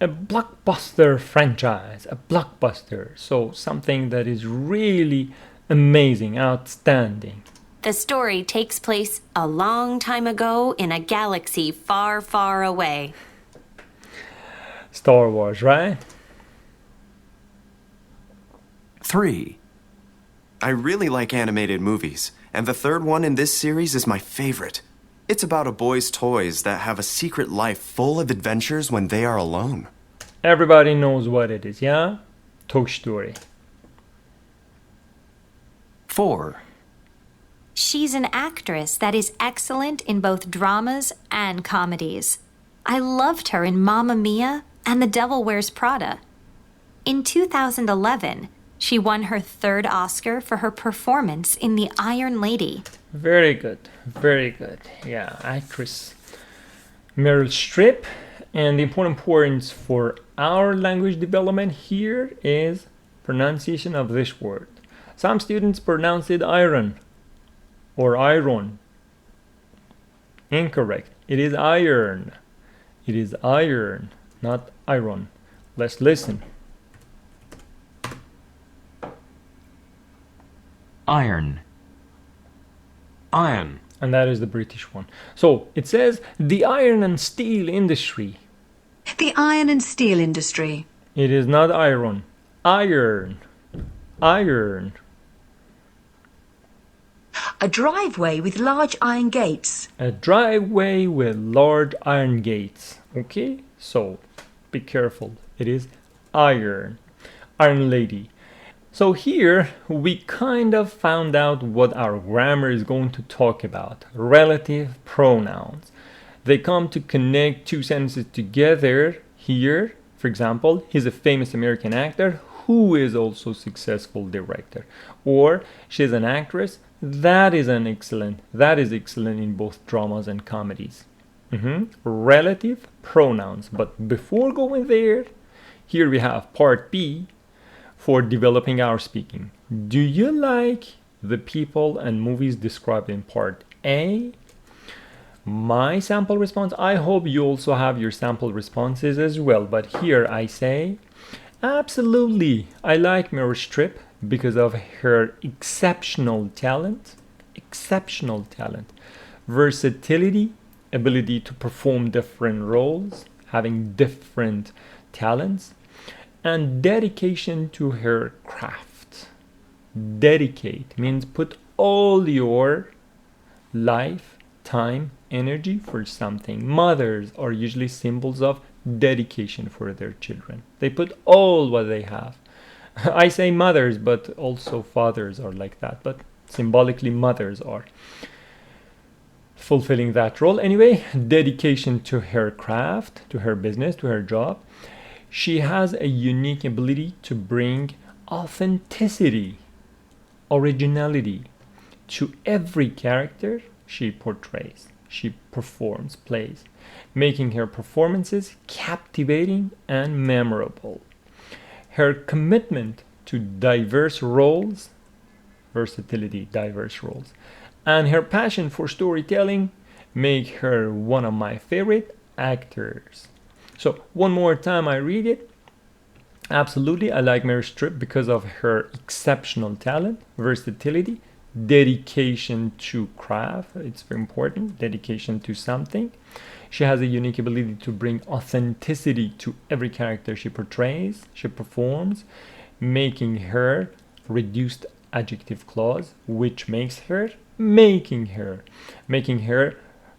A blockbuster franchise. A blockbuster. So something that is really amazing, outstanding. The story takes place a long time ago in a galaxy far, far away. Star Wars, right? 3. I really like animated movies, and the third one in this series is my favorite. It's about a boy's toys that have a secret life full of adventures when they are alone. Everybody knows what it is, yeah? Toy Story. 4. She's an actress that is excellent in both dramas and comedies. I loved her in Mamma Mia and The Devil Wears Prada. In 2011, she won her third Oscar for her performance in The Iron Lady. Very good, very good. Yeah, actress Meryl Streep. And the important points for our language development here is pronunciation of this word. Some students pronounce it iron or iron. Incorrect. It is iron. It is iron, not iron. Let's listen. Iron. Iron. And that is the British one. So it says the iron and steel industry. The iron and steel industry. It is not iron. Iron. Iron. A driveway with large iron gates. A driveway with large iron gates. Okay, so be careful. It is iron. Iron lady. So here we kind of found out what our grammar is going to talk about. Relative pronouns. They come to connect two sentences together here. For example, he's a famous American actor who is also a successful director. Or she's an actress that is excellent in both dramas and comedies. Relative pronouns. But before going there, here we have part B for developing our speaking. Do you like the people and movies described in part A? My sample response, I hope you also have your sample responses as well. But here I say, absolutely, I like Meryl Streep because of her exceptional talent, versatility, ability to perform different roles, having different talents, and dedication to her craft. Dedicate means put all your life, time, energy for something. Mothers are usually symbols of dedication for their children. They put all what they have. I say mothers, but also fathers are like that, but symbolically mothers are fulfilling that role. Anyway, dedication to her craft, to her business, to her job. She has a unique ability to bring authenticity, originality to every character she portrays, she performs, plays, making her performances captivating and memorable. Her commitment to diverse roles, versatility, diverse roles, and her passion for storytelling make her one of my favorite actors. So one more time I read it. Absolutely, I like Meryl Streep because of her exceptional talent, versatility, dedication to craft. It's very important, dedication to something. She has a unique ability to bring authenticity to every character she portrays, she performs, making her reduced adjective clause, which makes her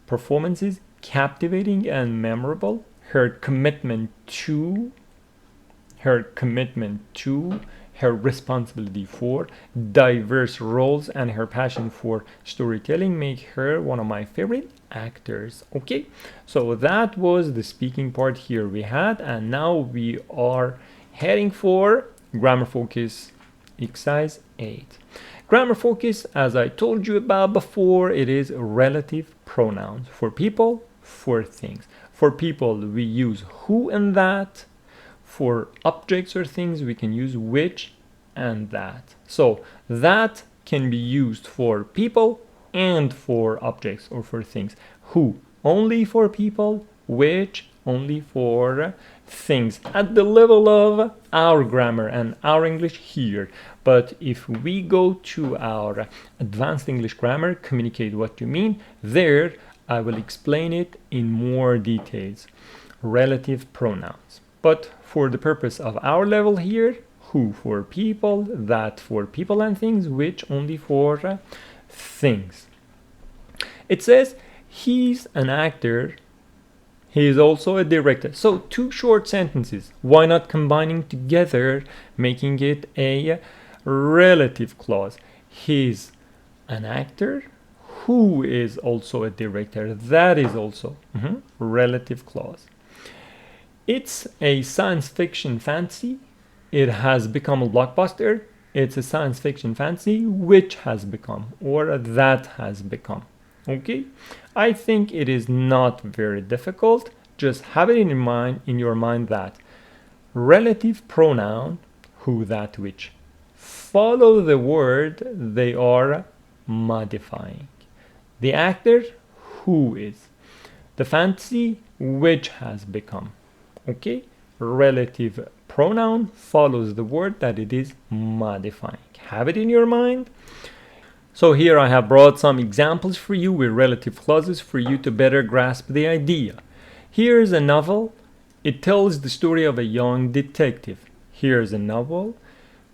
performances captivating and memorable. Her commitment to, her responsibility for diverse roles, and her passion for storytelling make her one of my favorite actors. Okay, so that was the speaking part here we had, and now we are heading for grammar focus exercise 8. Grammar focus, as I told you about before, it is relative pronouns for people, for things. For people, we use who and that. For objects or things, we can use which and that. So that can be used for people and for objects or for things. Who only for people, which only for things at the level of our grammar and our English here. But if we go to our advanced English grammar, communicate what you mean, there I will explain it in more details. Relative pronouns. But for the purpose of our level here, who for people, that for people and things, which only for things. It says he's an actor, he is also a director. So two short sentences. Why not combining together, making it a relative clause? He's an actor who is also a director. That is also relative clause. It's a science fiction fantasy. It has become a blockbuster. It's a science fiction fantasy which has become, or that has become. Okay? I think it is not very difficult. Just have it in your mind that relative pronoun, who, that, which, follow the word they are modifying. The actor, who is. The fantasy, which has become. Okay? Relative pronoun follows the word that it is modifying. Have it in your mind. So here I have brought some examples for you with relative clauses for you to better grasp the idea. Here's a novel. It tells the story of a young detective. Here's a novel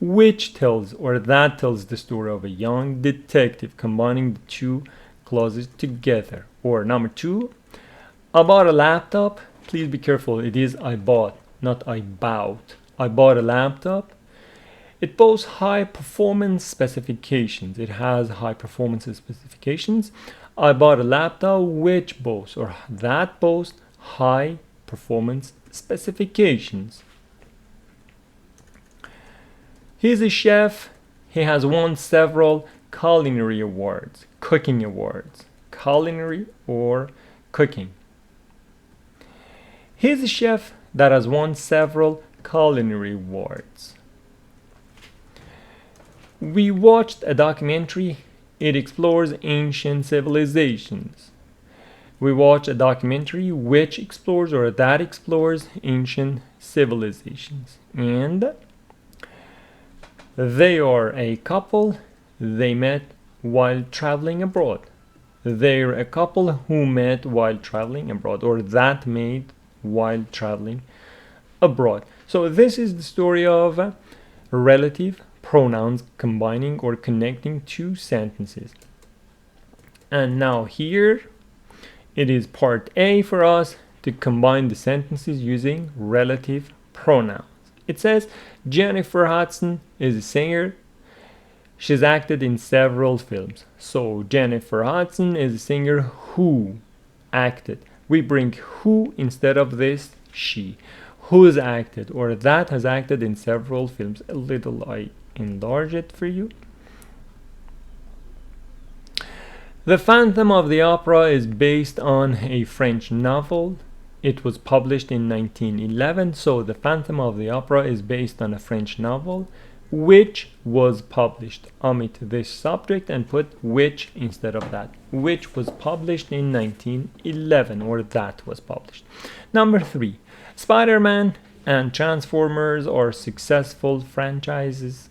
which tells, or that tells, the story of a young detective, combining the two clauses together. Or number 2, I bought a laptop. Please be careful. It is I bought, not I bought. I bought a laptop. It boasts high performance specifications. It has high performance specifications. I bought a laptop which boasts, or that boasts, high performance specifications. He's a chef. He has won several culinary awards, cooking awards, culinary or cooking. He's a chef that has won several culinary awards. We watched a documentary. It explores ancient civilizations. We watched a documentary which explores, or that explores, ancient civilizations. And they are a couple. They met while traveling abroad. They're a couple who met while traveling abroad, or that made while traveling abroad. So this is the story of relative pronouns combining or connecting two sentences. And now here it is part A for us to combine the sentences using relative pronouns. It says Jennifer Hudson is a singer. She's acted in several films. So Jennifer Hudson is a singer who acted. We bring who instead of this she. Who's acted, or that has acted in several films. A little I enlarge it for you. The Phantom of the Opera is based on a French novel. It was published in 1911. So The Phantom of the Opera is based on a French novel which was published. Omit this subject and put which instead of that. Which was published in 1911, or that was published. Number 3. Spider-Man and Transformers are successful franchises.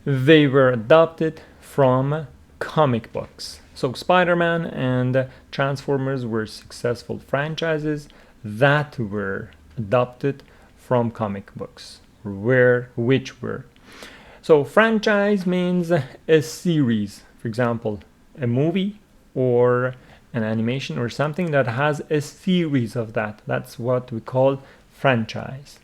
They were adapted from comic books. So Spider-Man and Transformers were successful franchises that were adapted from comic books. Which were. So franchise means a series. For example, a movie or an animation or something that has a series of that. That's what we call franchise.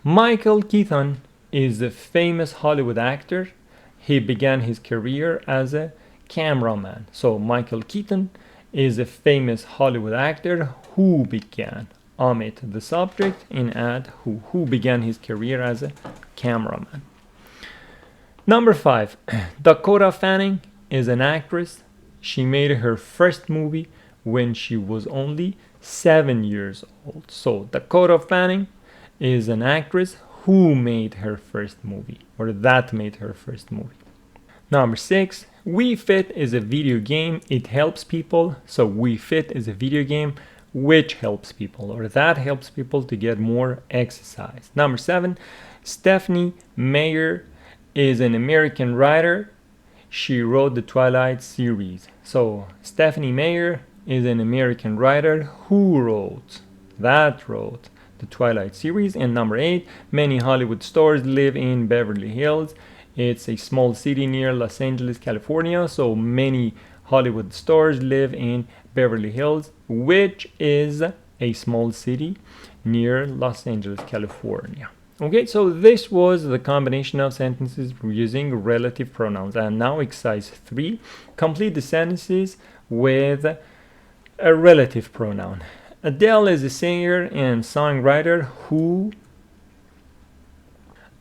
Michael Keaton is a famous Hollywood actor. He began his career as a cameraman. So Michael Keaton is a famous Hollywood actor who began. Omit the subject and add who began his career as a cameraman. Number 5. Dakota Fanning is an actress. She made her first movie when she was only 7 years old. So Dakota Fanning is an actress who made her first movie, or that made her first movie. Number 6. We Fit is a video game. It helps people. So We Fit is a video game which helps people, or that helps people to get more exercise. Number 7. Stephenie Meyer is an American writer. She wrote the Twilight series. So Stephenie Meyer is an American writer who wrote the Twilight series. And number 8. Many Hollywood stars live in Beverly Hills. It's a small city near Los Angeles, California. So many Hollywood stars live in Beverly Hills, which is a small city near Los Angeles, California. Okay, so this was the combination of sentences using relative pronouns. And now exercise 3, complete the sentences with a relative pronoun. Adele is a singer and songwriter who...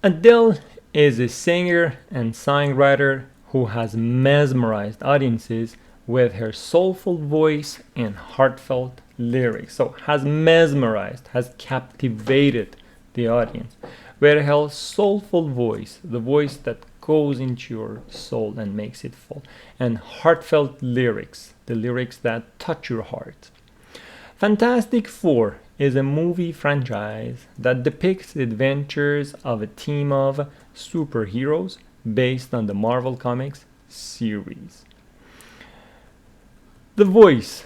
Adele is a singer and songwriter who has mesmerized audiences with her soulful voice and heartfelt lyrics. So has mesmerized, has captivated the audience with her soulful voice, the voice that goes into your soul and makes it full, and heartfelt lyrics, the lyrics that touch your heart. Fantastic Four is a movie franchise that depicts the adventures of a team of superheroes based on the Marvel Comics series. The Voice.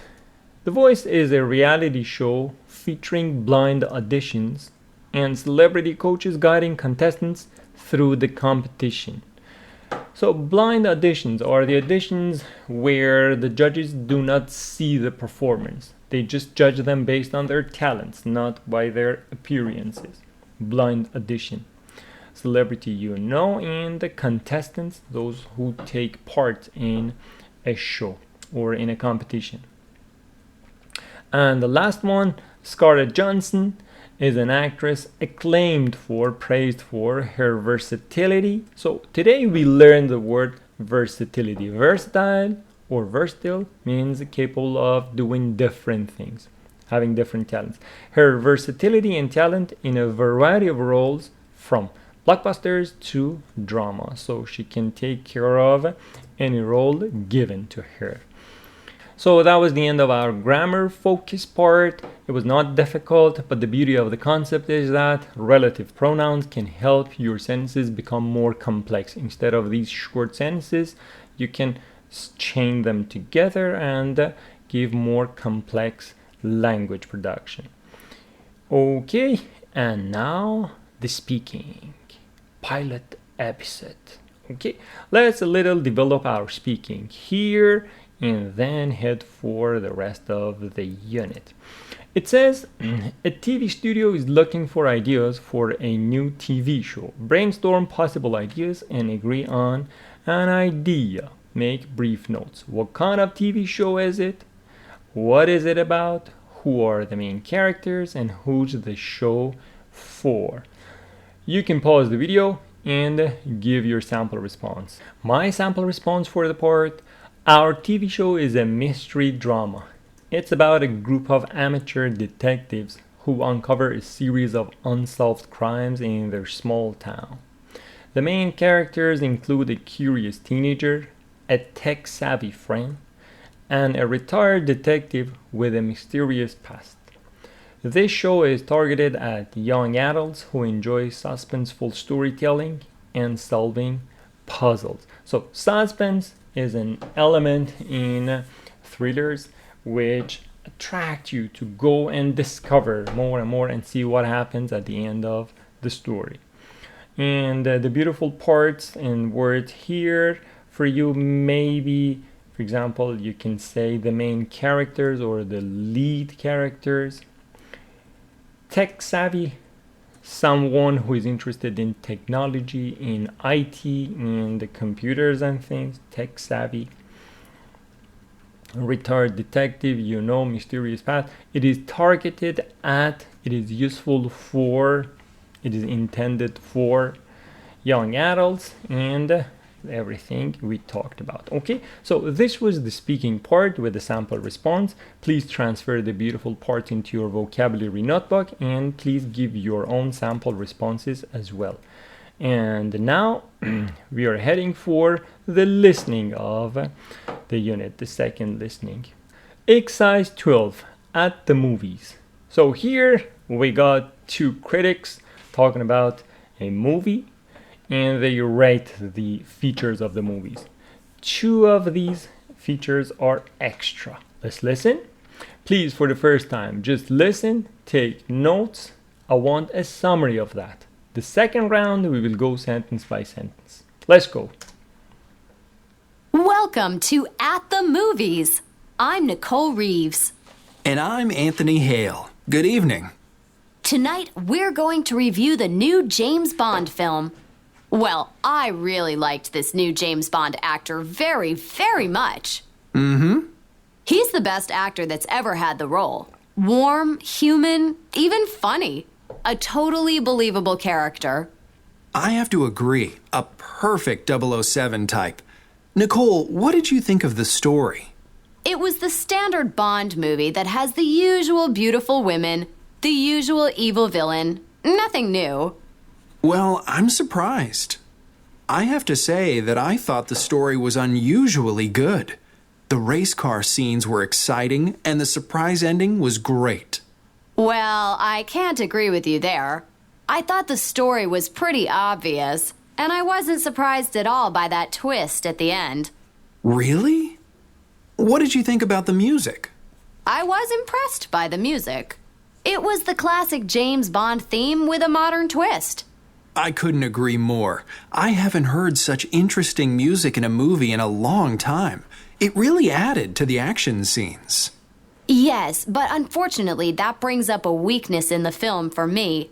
The Voice is a reality show featuring blind auditions and celebrity coaches guiding contestants through the competition. So blind auditions are the auditions where the judges do not see the performance. They just judge them based on their talents, not by their appearances. Blind audition. Celebrity you know, and the contestants, those who take part in a show or in a competition. And the last one, Scarlett Johansson, is an actress praised for her versatility. So today we learned the word versatility. Versatile or versatile means capable of doing different things, having different talents. Her versatility and talent in a variety of roles, from blockbusters to drama. So she can take care of any role given to her. So that was the end of our grammar focus part. It was not difficult, but the beauty of the concept is that relative pronouns can help your sentences become more complex. Instead of these short sentences, you can chain them together and give more complex language production. Okay, and now the speaking pilot episode. Okay, let's a little develop our speaking here and then head for the rest of the unit. It says, a TV studio is looking for ideas for a new TV show. Brainstorm possible ideas and agree on an idea. Make brief notes. What kind of TV show is it? What is it about? Who are the main characters? And who's the show for? You can pause the video and give your sample response. My sample response for the part: our TV show is a mystery drama. It's about a group of amateur detectives who uncover a series of unsolved crimes in their small town. The main characters include a curious teenager, a tech-savvy friend, and a retired detective with a mysterious past. This show is targeted at young adults who enjoy suspenseful storytelling and solving puzzles. So suspense is an element in thrillers which attract you to go and discover more and more and see what happens at the end of the story. And the beautiful parts and words here for you, maybe, for example, you can say the main characters or the lead characters. Tech savvy, someone who is interested in technology, in IT, in the computers and things, tech savvy. Retired detective, you know, mysterious past. It is targeted at, it is useful for, it is intended for young adults and everything we talked about. Okay, so this was the speaking part with the sample response. Please transfer the beautiful part into your vocabulary notebook and please give your own sample responses as well. And now we are heading for the listening of the unit, the second listening. Exercise 12, at the movies. So here we got two critics talking about a movie and they rate the features of the movies. Two of these features are extra. Let's listen. Please, for the first time, just listen, take notes. I want a summary of that. The second round, we will go sentence by sentence. Let's go. Welcome to At the Movies. I'm Nicole Reeves. And I'm Anthony Hale. Good evening. Tonight, we're going to review the new James Bond film. Well, I really liked this new James Bond actor very, very much. Mm-hmm. He's the best actor that's ever had the role. Warm, human, even funny. A totally believable character. I have to agree. A perfect 007 type. Nicole, what did you think of the story? It was the standard Bond movie that has the usual beautiful women, the usual evil villain. Nothing new. Well, I'm surprised. I have to say that I thought the story was unusually good. The race car scenes were exciting, and the surprise ending was great. Well, I can't agree with you there. I thought the story was pretty obvious, and I wasn't surprised at all by that twist at the end. Really? What did you think about the music? I was impressed by the music. It was the classic James Bond theme with a modern twist. I couldn't agree more. I haven't heard such interesting music in a movie in a long time. It really added to the action scenes. Yes, but unfortunately that brings up a weakness in the film for me.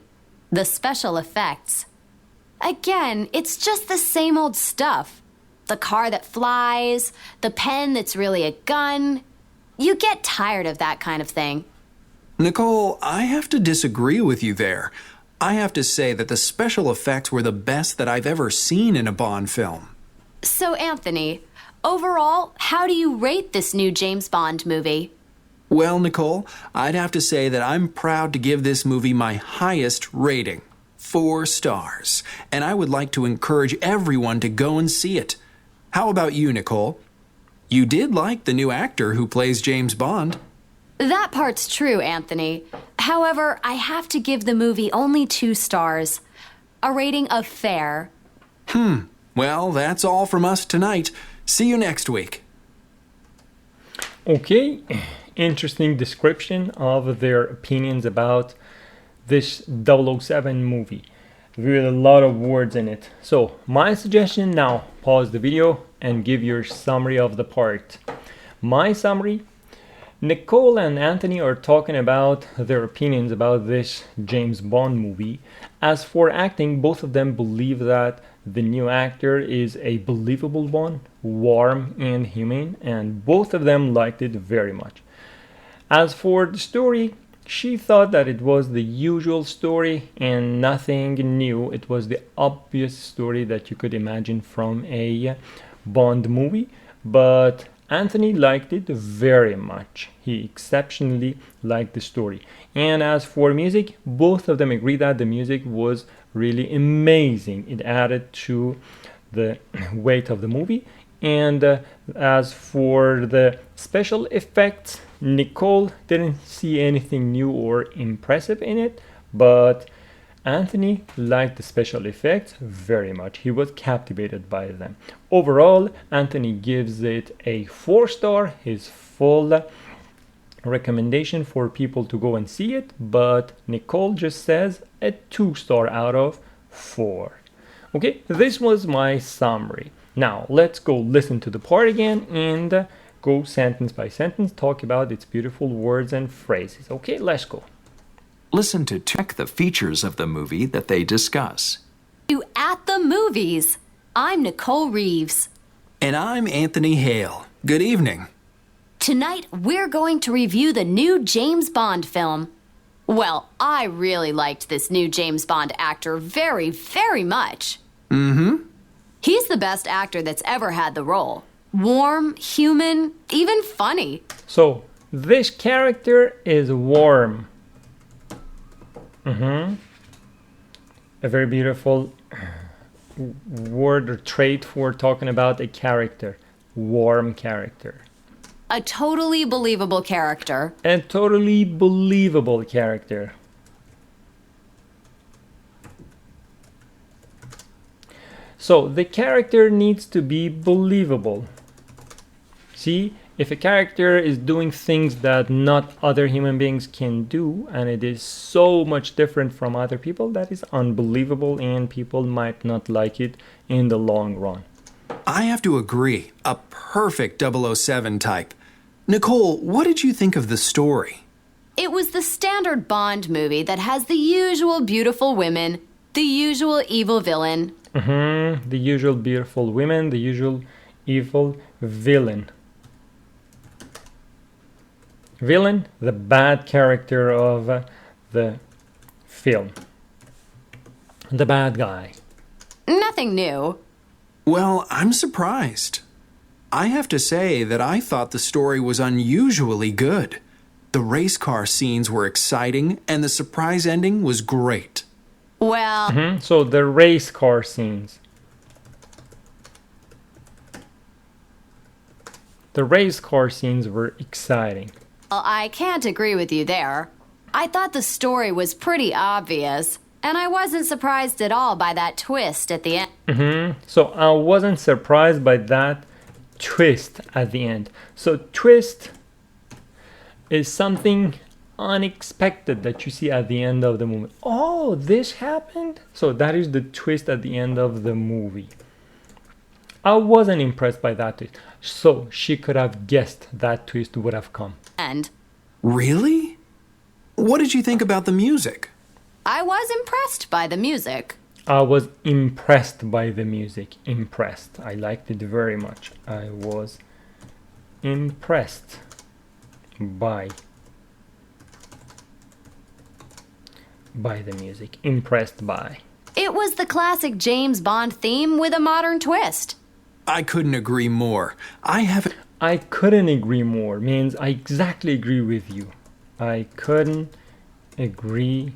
The special effects. Again, it's just the same old stuff. The car that flies, the pen that's really a gun. You get tired of that kind of thing. Nicole, I have to disagree with you there. I have to say that the special effects were the best that I've ever seen in a Bond film. So, Anthony, overall, how do you rate this new James Bond movie? Well, Nicole, I'd have to say that I'm proud to give this movie my highest rating, 4 stars, and I would like to encourage everyone to go and see it. How about you, Nicole? You did like the new actor who plays James Bond. That part's true, Anthony. However, I have to give the movie only 2 stars. A rating of fair. Well, that's all from us tonight. See you next week. Okay, interesting description of their opinions about this 007 movie with a lot of words in it. So, my suggestion now, pause the video and give your summary of the part. My summary: Nicole and Anthony are talking about their opinions about this James Bond movie. As for acting, both of them believe that the new actor is a believable one, warm and humane, and both of them liked it very much. As for the story, she thought that it was the usual story and nothing new. It was the obvious story that you could imagine from a Bond movie, but Anthony liked it very much. He exceptionally liked the story. And as for music, both of them agree that the music was really amazing. It added to the weight of the movie. And as for the special effects, Nicole didn't see anything new or impressive in it, but Anthony liked the special effects very much. He was captivated by them. Overall, Anthony gives it a 4 star, his full recommendation for people to go and see it, but Nicole just says a 2 star out of 4. Okay, this was my summary. Now, let's go listen to the part again and go sentence by sentence, talk about its beautiful words and phrases. Okay, let's go. Listen to check the features of the movie that they discuss. You at the movies. I'm Nicole Reeves. And I'm Anthony Hale. Good evening. Tonight, we're going to review the new James Bond film. Well, I really liked this new James Bond actor very, very much. Mm-hmm. He's the best actor that's ever had the role. Warm, human, even funny. So, this character is warm. A very beautiful word or trait for talking about a character. Warm character. A totally believable character. A totally believable character. So the character needs to be believable. See, if a character is doing things that not other human beings can do, and it is so much different from other people, that is unbelievable and people might not like it in the long run. I have to agree. A perfect 007 type. Nicole, what did you think of the story? It was the standard Bond movie that has the usual beautiful women, the usual evil villain. The usual beautiful women, the usual evil villain. Villain, the bad character of the film. The bad guy. Nothing new. Well, I'm surprised. I have to say that I thought the story was unusually good. The race car scenes were exciting, and the surprise ending was great. Well... So the race car scenes. The race car scenes were exciting. Well, I can't agree with you there. I thought the story was pretty obvious, and I wasn't surprised at all by that twist at the end. So I wasn't surprised by that twist at the end. So twist is something unexpected that you see at the end of the movie. Oh, this happened? So that is the twist at the end of the movie. I wasn't impressed by that twist. So she could have guessed that twist would have come. And Really? What did you think about the music? I was impressed by the music. I was impressed by the music. Impressed. I liked it very much. I was impressed by the music. Impressed by. It was the classic James Bond theme with a modern twist. I couldn't agree more. I couldn't agree more means I exactly agree with you. I couldn't agree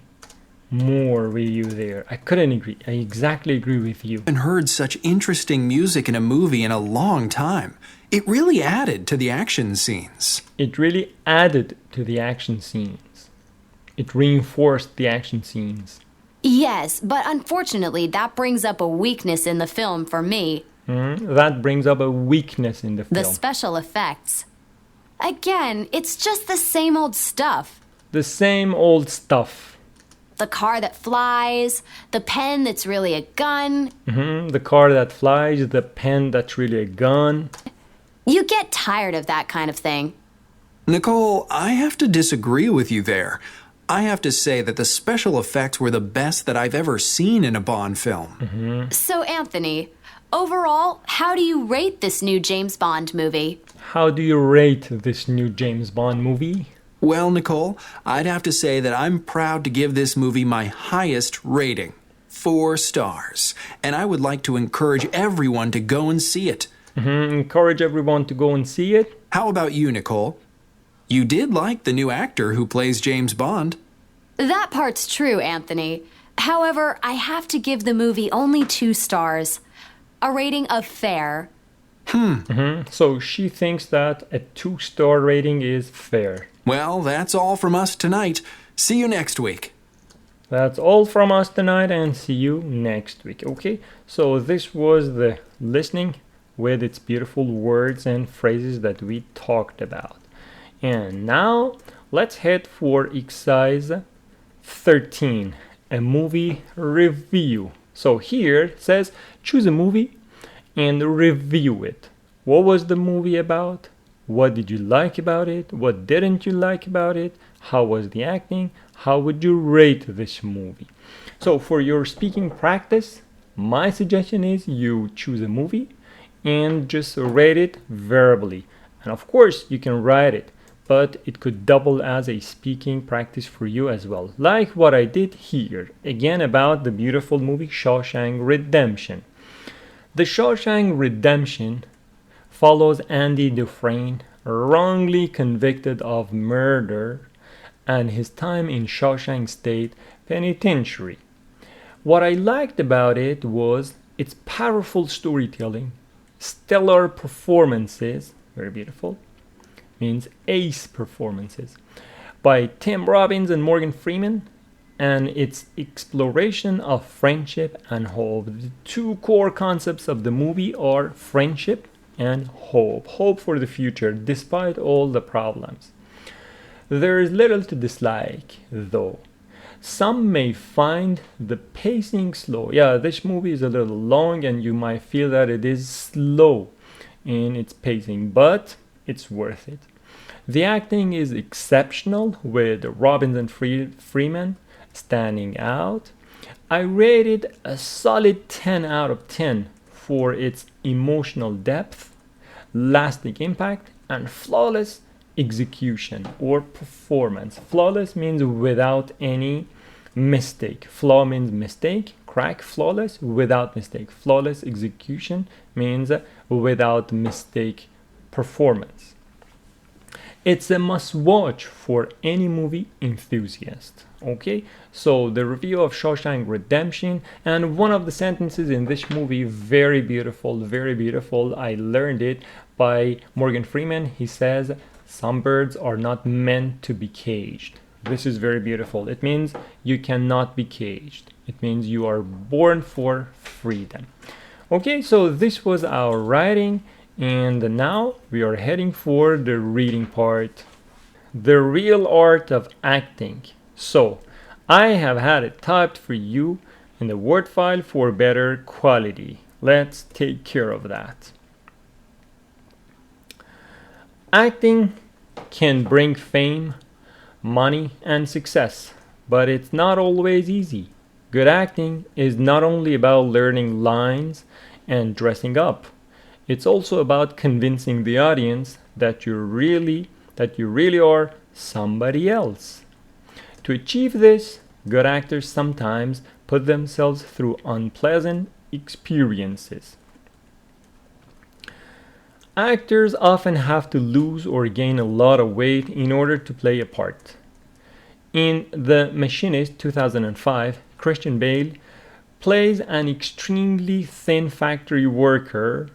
more with you there. I couldn't agree. I exactly agree with you. And heard such interesting music in a movie in a long time. It really added to the action scenes. It really added to the action scenes. It reinforced the action scenes. Yes, but unfortunately that brings up a weakness in the film for me. That brings up a weakness in the film. The special effects. Again, it's just the same old stuff. The same old stuff. The car that flies, the pen that's really a gun. The car that flies, the pen that's really a gun. You get tired of that kind of thing. Nicole, I have to disagree with you there. I have to say that the special effects were the best that I've ever seen in a Bond film. So, Anthony, overall, how do you rate this new James Bond movie? How do you rate this new James Bond movie? Well, Nicole, I'd have to say that I'm proud to give this movie my highest rating, 4 stars. And I would like to encourage everyone to go and see it. Encourage everyone to go and see it. How about you, Nicole? You did like the new actor who plays James Bond. That part's true, Anthony. However, I have to give the movie only 2 stars. A rating of fair. So she thinks that a 2-star rating is fair. Well, that's all from us tonight. See you next week. That's all from us tonight, and see you next week. Okay, so this was the listening with its beautiful words and phrases that we talked about. And now let's head for exercise 13, a movie review. So here it says choose a movie and review it. What was the movie about? What did you like about it? What didn't you like about it? How was the acting? How would you rate this movie? So for your speaking practice, my suggestion is you choose a movie and just rate it verbally. And of course, you can write it, but it could double as a speaking practice for you as well. Like what I did here, again about the beautiful movie Shawshank Redemption. The Shawshank Redemption follows Andy Dufresne, wrongly convicted of murder, and his time in Shawshank State Penitentiary. What I liked about it was its powerful storytelling, stellar performances, very beautiful, means ace performances, by Tim Robbins and Morgan Freeman, and its exploration of friendship and hope. The 2 core concepts of the movie are friendship and hope. Hope for the future, despite all the problems. There is little to dislike, though. Some may find the pacing slow. Yeah, this movie is a little long and you might feel that it is slow in its pacing, but it's worth it. The acting is exceptional, with Robbins and Freeman standing out. I rate it a solid 10 out of 10 for its emotional depth, lasting impact, and flawless execution or performance. Flawless means without any mistake. Flaw means mistake. Crack. Flawless, without mistake. Flawless execution means without mistake performance. It's a must-watch for any movie enthusiast. Okay, so the review of Shawshank Redemption, and one of the sentences in this movie, very beautiful, very beautiful. I learned it by Morgan Freeman. He says, "Some birds are not meant to be caged." This is very beautiful. It means you cannot be caged. It means you are born for freedom. Okay, so this was our writing, and now we are heading for the reading part. The real art of acting. So, I have had it typed for you in the Word file for better quality. Let's take care of that. Acting can bring fame, money, and success, but it's not always easy. Good acting is not only about learning lines and dressing up. It's also about convincing the audience that you really are somebody else. To achieve this, good actors sometimes put themselves through unpleasant experiences. Actors often have to lose or gain a lot of weight in order to play a part. In The Machinist 2005, Christian Bale plays an extremely thin factory worker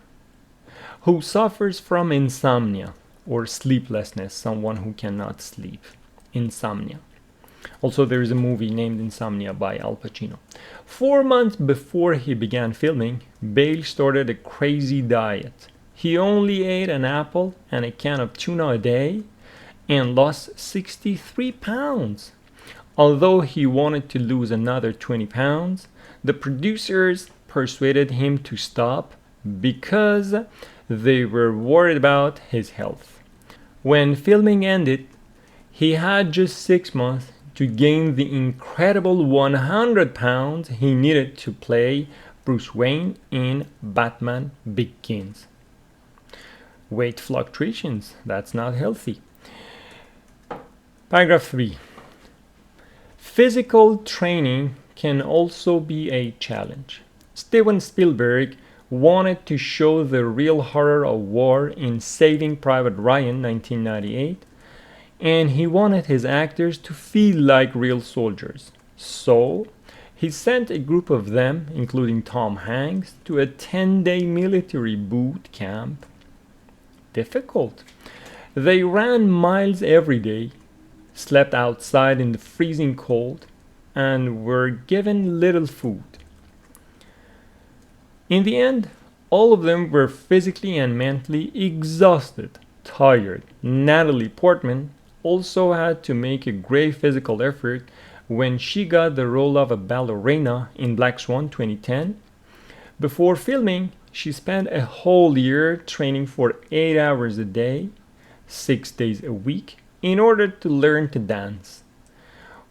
who suffers from insomnia or sleeplessness, someone who cannot sleep. Insomnia. Also, there is a movie named Insomnia by Al Pacino. 4 months before he began filming, Bale started a crazy diet. He only ate an apple and a can of tuna a day and lost 63 pounds. Although he wanted to lose another 20 pounds, the producers persuaded him to stop because they were worried about his health. When filming ended, he had just 6 months to gain the incredible 100 pounds he needed to play Bruce Wayne in Batman Begins. Weight fluctuations, that's not healthy. Paragraph 3. Physical training can also be a challenge. Steven Spielberg wanted to show the real horror of war in Saving Private Ryan 1998, and he wanted his actors to feel like real soldiers. So, he sent a group of them, including Tom Hanks, to a 10-day military boot camp. Difficult. They ran miles every day, slept outside in the freezing cold, and were given little food. In the end, all of them were physically and mentally exhausted, tired. Natalie Portman also had to make a great physical effort when she got the role of a ballerina in Black Swan 2010. Before filming, she spent a whole year training for 8 hours a day, 6 days a week, in order to learn to dance.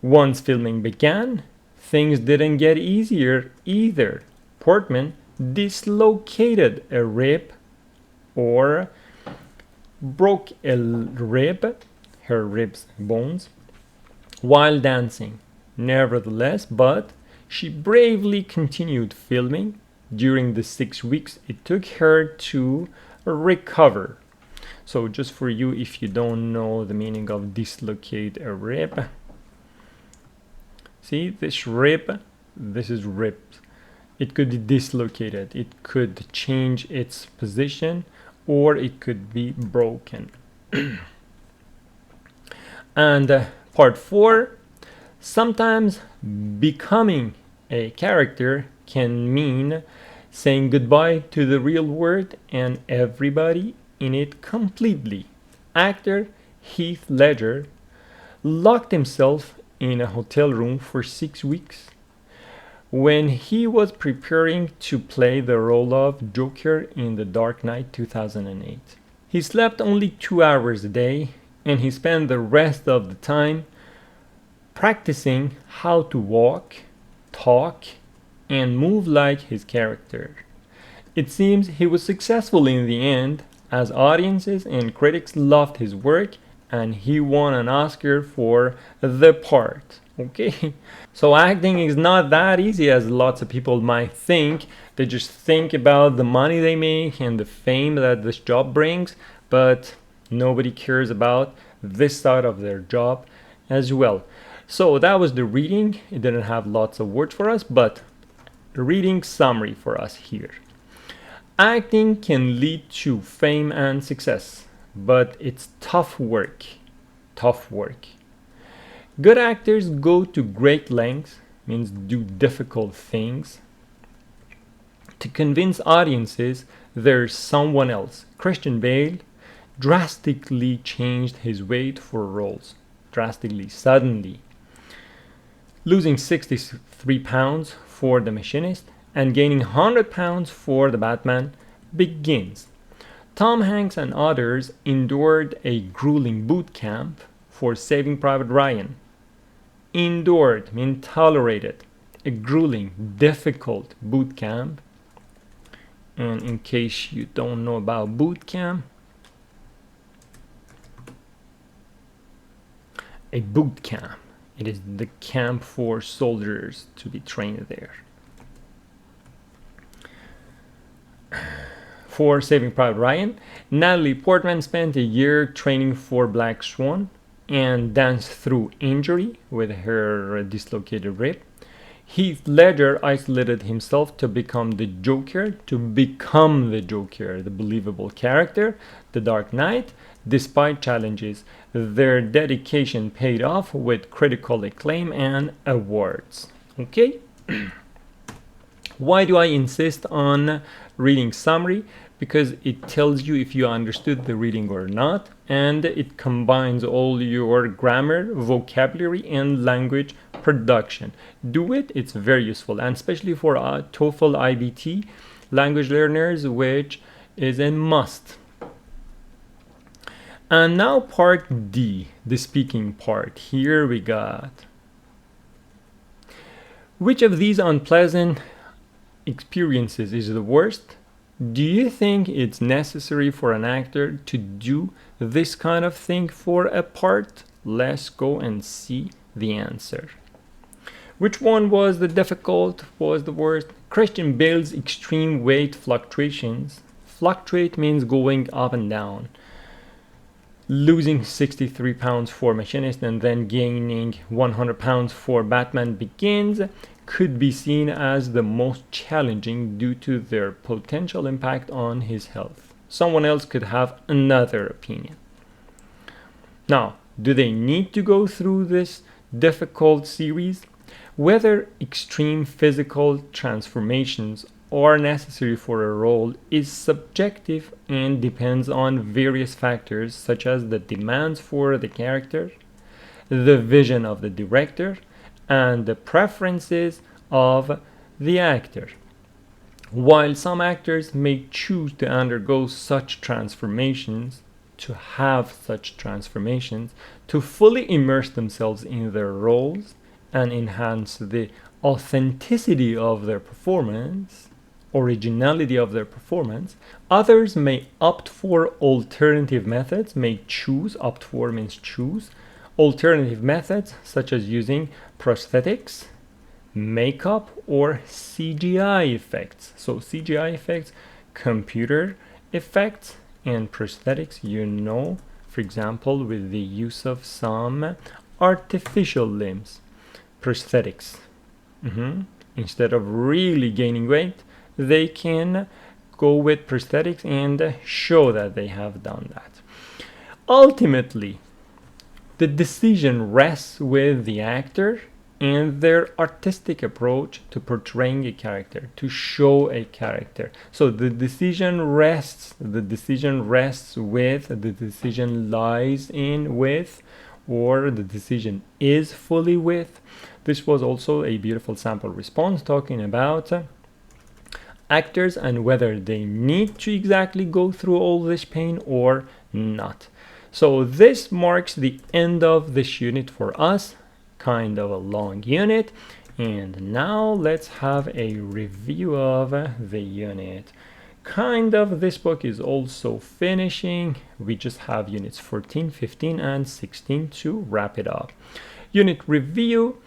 Once filming began, things didn't get easier either. Portman dislocated a rib or broke a rib, her ribs bones, while dancing. Nevertheless, but she bravely continued filming during the 6 weeks it took her to recover. So just for you, if you don't know the meaning of dislocate a rib, see this rib, this is ripped. It could be dislocated, it could change its position, or it could be broken. And part 4, sometimes becoming a character can mean saying goodbye to the real world and everybody in it completely. Actor Heath Ledger locked himself in a hotel room for 6 weeks when he was preparing to play the role of Joker in The Dark Knight 2008. He slept only 2 hours a day, and he spent the rest of the time practicing how to walk, talk, and move like his character. It seems he was successful in the end, as audiences and critics loved his work, and he won an Oscar for the part. Okay, so acting is not that easy as lots of people might think. They just think about the money they make and the fame that this job brings, but nobody cares about this side of their job as well. So that was the reading. It didn't have lots of words for us, but a reading summary for us here. Acting can lead to fame and success, but it's tough work. Tough work. Good actors go to great lengths, means do difficult things, to convince audiences there's someone else. Christian Bale drastically changed his weight for roles. Drastically, suddenly. Losing 63 pounds for The Machinist and gaining 100 pounds for The Batman Begins. Tom Hanks and others endured a grueling boot camp for Saving Private Ryan. Endured means tolerated. A grueling, difficult boot camp. And in case you don't know about boot camp, a boot camp, it is the camp for soldiers to be trained there. For Saving Private Ryan, Natalie Portman spent a year training for Black Swan and danced through injury with her dislocated rib. Heath Ledger isolated himself to become the Joker, the believable character, the Dark Knight. Despite challenges, their dedication paid off with critical acclaim and awards. Okay? Why do I insist on reading summary? Because it tells you if you understood the reading or not, and it combines all your grammar, vocabulary, and language production. Do it, it's very useful, and especially for TOEFL IBT language learners, which is a must. And now part D, the speaking part. Here we got: which of these unpleasant experiences is the worst? Do you think it's necessary for an actor to do this kind of thing for a part? Let's go and see the answer. Which one was the difficult, was the worst? Christian Bale's extreme weight fluctuations. Fluctuate means going up and down. Losing 63 pounds for Machinist and then gaining 100 pounds for Batman Begins could be seen as the most challenging due to their potential impact on his health. Someone else could have another opinion. Now, do they need to go through this difficult series? Whether extreme physical transformations are necessary for a role is subjective and depends on various factors such as the demands for the character, the vision of the director, and the preferences of the actor. While some actors may choose to undergo such transformations, to fully immerse themselves in their roles and enhance the authenticity of their performance, originality of their performance, others may opt for alternative methods, opt for means choose, alternative methods such as using prosthetics, makeup, or CGI effects. So CGI effects, computer effects, and prosthetics, for example, with the use of some artificial limbs. Prosthetics. Instead of really gaining weight, they can go with prosthetics and show that they have done that. Ultimately, the decision rests with the actor and their artistic approach to portraying a character, to show a character. So the decision lies in with, or the decision is fully with. This was also a beautiful sample response talking about actors and whether they need to exactly go through all this pain or not. So this marks the end of this unit for us, kind of a long unit. And now let's have a review of the unit. Kind of, this book is also finishing. We just have units 14, 15, and 16 to wrap it up. Unit review.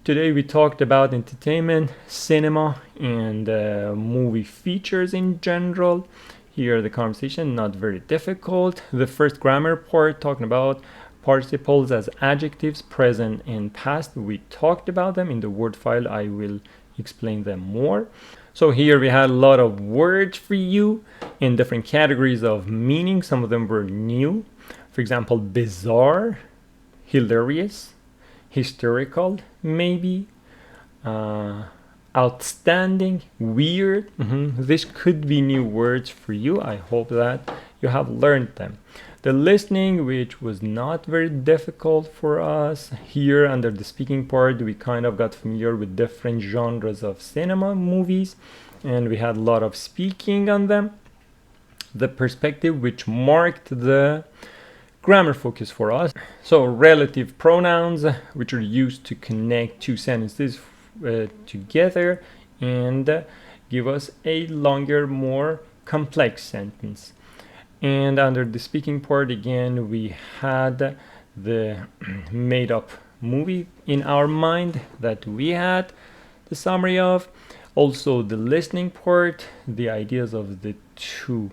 Today we talked about entertainment, cinema, and movie features in general. Here the conversation, not very difficult. The first grammar part, talking about participles as adjectives, present and past. We talked about them in the word file. I will explain them more. So here we had a lot of words for you in different categories of meaning. Some of them were new. For example, bizarre, hilarious, hysterical, maybe, outstanding, weird. This could be new words for you. I hope that you have learned them. The listening, which was not very difficult for us. Here under the speaking part, we kind of got familiar with different genres of cinema movies, and we had a lot of speaking on them. The perspective, which marked the grammar focus for us. So relative pronouns, which are used to connect two sentences together and give us a longer, more complex sentence. And under the speaking part, again, we had the made up movie in our mind that we had the summary of. Also the listening part, the ideas of the two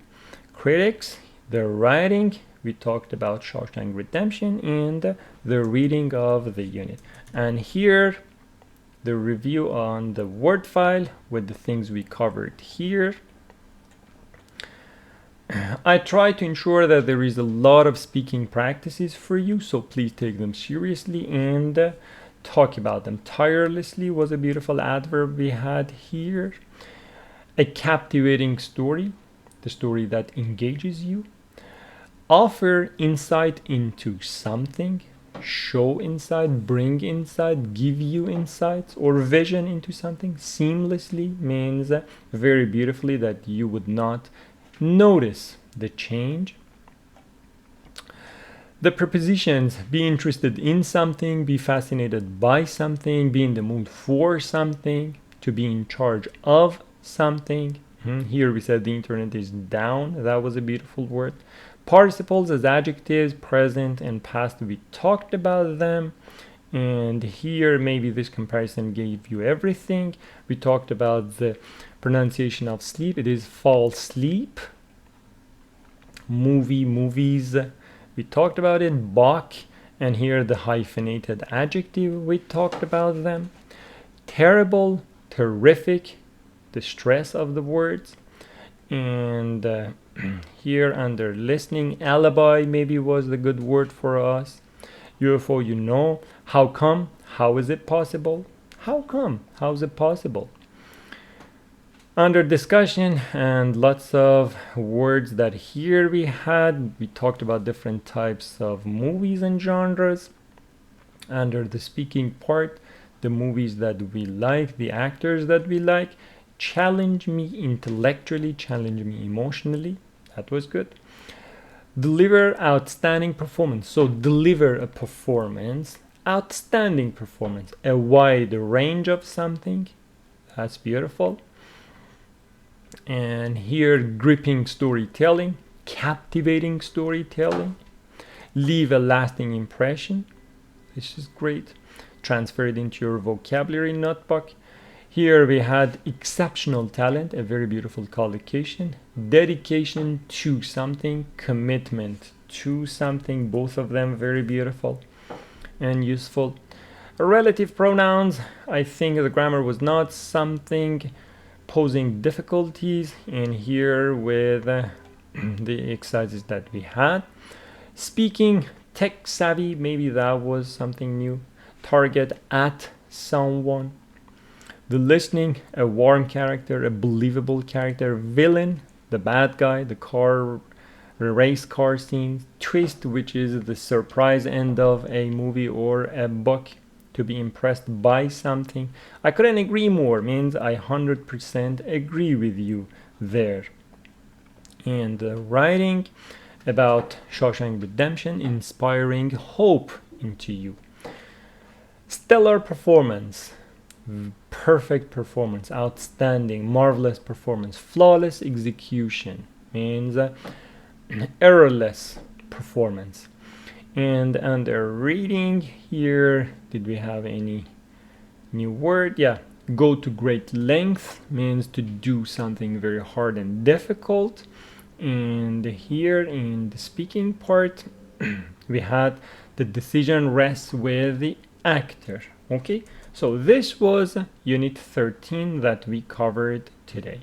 critics, the writing, we talked about Shawshank Redemption, and the reading of the unit. And here the review on the word file with the things we covered here. I try to ensure that there is a lot of speaking practices for you, so please take them seriously and talk about them. Tirelessly was a beautiful adverb we had here. A captivating story, the story that engages you. Offer insight into something, show insight, bring insight, give you insights or vision into something. Seamlessly means very beautifully that you would not notice the change. The prepositions, be interested in something, be fascinated by something, be in the mood for something, to be in charge of something. Here we said the internet is down. That was a beautiful word. Participles as adjectives, present and past, we talked about them. And here maybe this comparison gave you everything. We talked about the pronunciation of sleep. It is fall sleep. Movie, movies. We talked about it. Bach. And here the hyphenated adjective. We talked about them. Terrible, terrific. The stress of the words. And here under listening, alibi maybe was the good word for us. UFO, you know. How come? How is it possible? How come? How is it possible? Under discussion and lots of words that here we had. We talked about different types of movies and genres. Under the speaking part, the movies that we like, the actors that we like. Challenge me intellectually, challenge me emotionally. That was good. Deliver outstanding performance. So deliver a performance, outstanding performance, a wide range of something. That's beautiful. And here, gripping storytelling, captivating storytelling, leave a lasting impression. This is great. Transfer it into your vocabulary notebook. Here we had exceptional talent, a very beautiful collocation, dedication to something, commitment to something, both of them very beautiful and useful. Relative pronouns, I think the grammar was not something posing difficulties, and here with the exercises that we had. Speaking, tech savvy, maybe that was something new. Target at someone. The listening, a warm character, a believable character. Villain, the bad guy, the race car scene. Twist, which is the surprise end of a movie or a book. To be impressed by something. I couldn't agree more, means I 100% agree with you there. And writing, about Shawshank Redemption inspiring hope into you. Stellar performance, perfect performance, outstanding, marvelous performance, flawless execution means errorless performance. And under reading here, did we have any new word? Yeah, go to great length means to do something very hard and difficult. And here in the speaking part, we had the decision rests with the actor. Okay, so this was unit 13 that we covered today.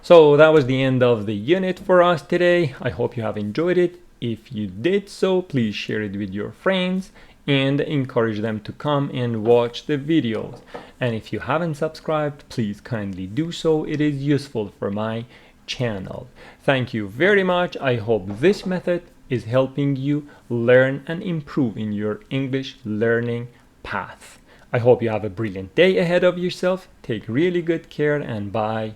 So that was the end of the unit for us today. I hope you have enjoyed it. If you did so, please share it with your friends and encourage them to come and watch the videos. And if you haven't subscribed, please kindly do so. It is useful for my channel. Thank you very much. I hope this method is helping you learn and improve in your English learning path. I hope you have a brilliant day ahead of yourself. Take really good care and bye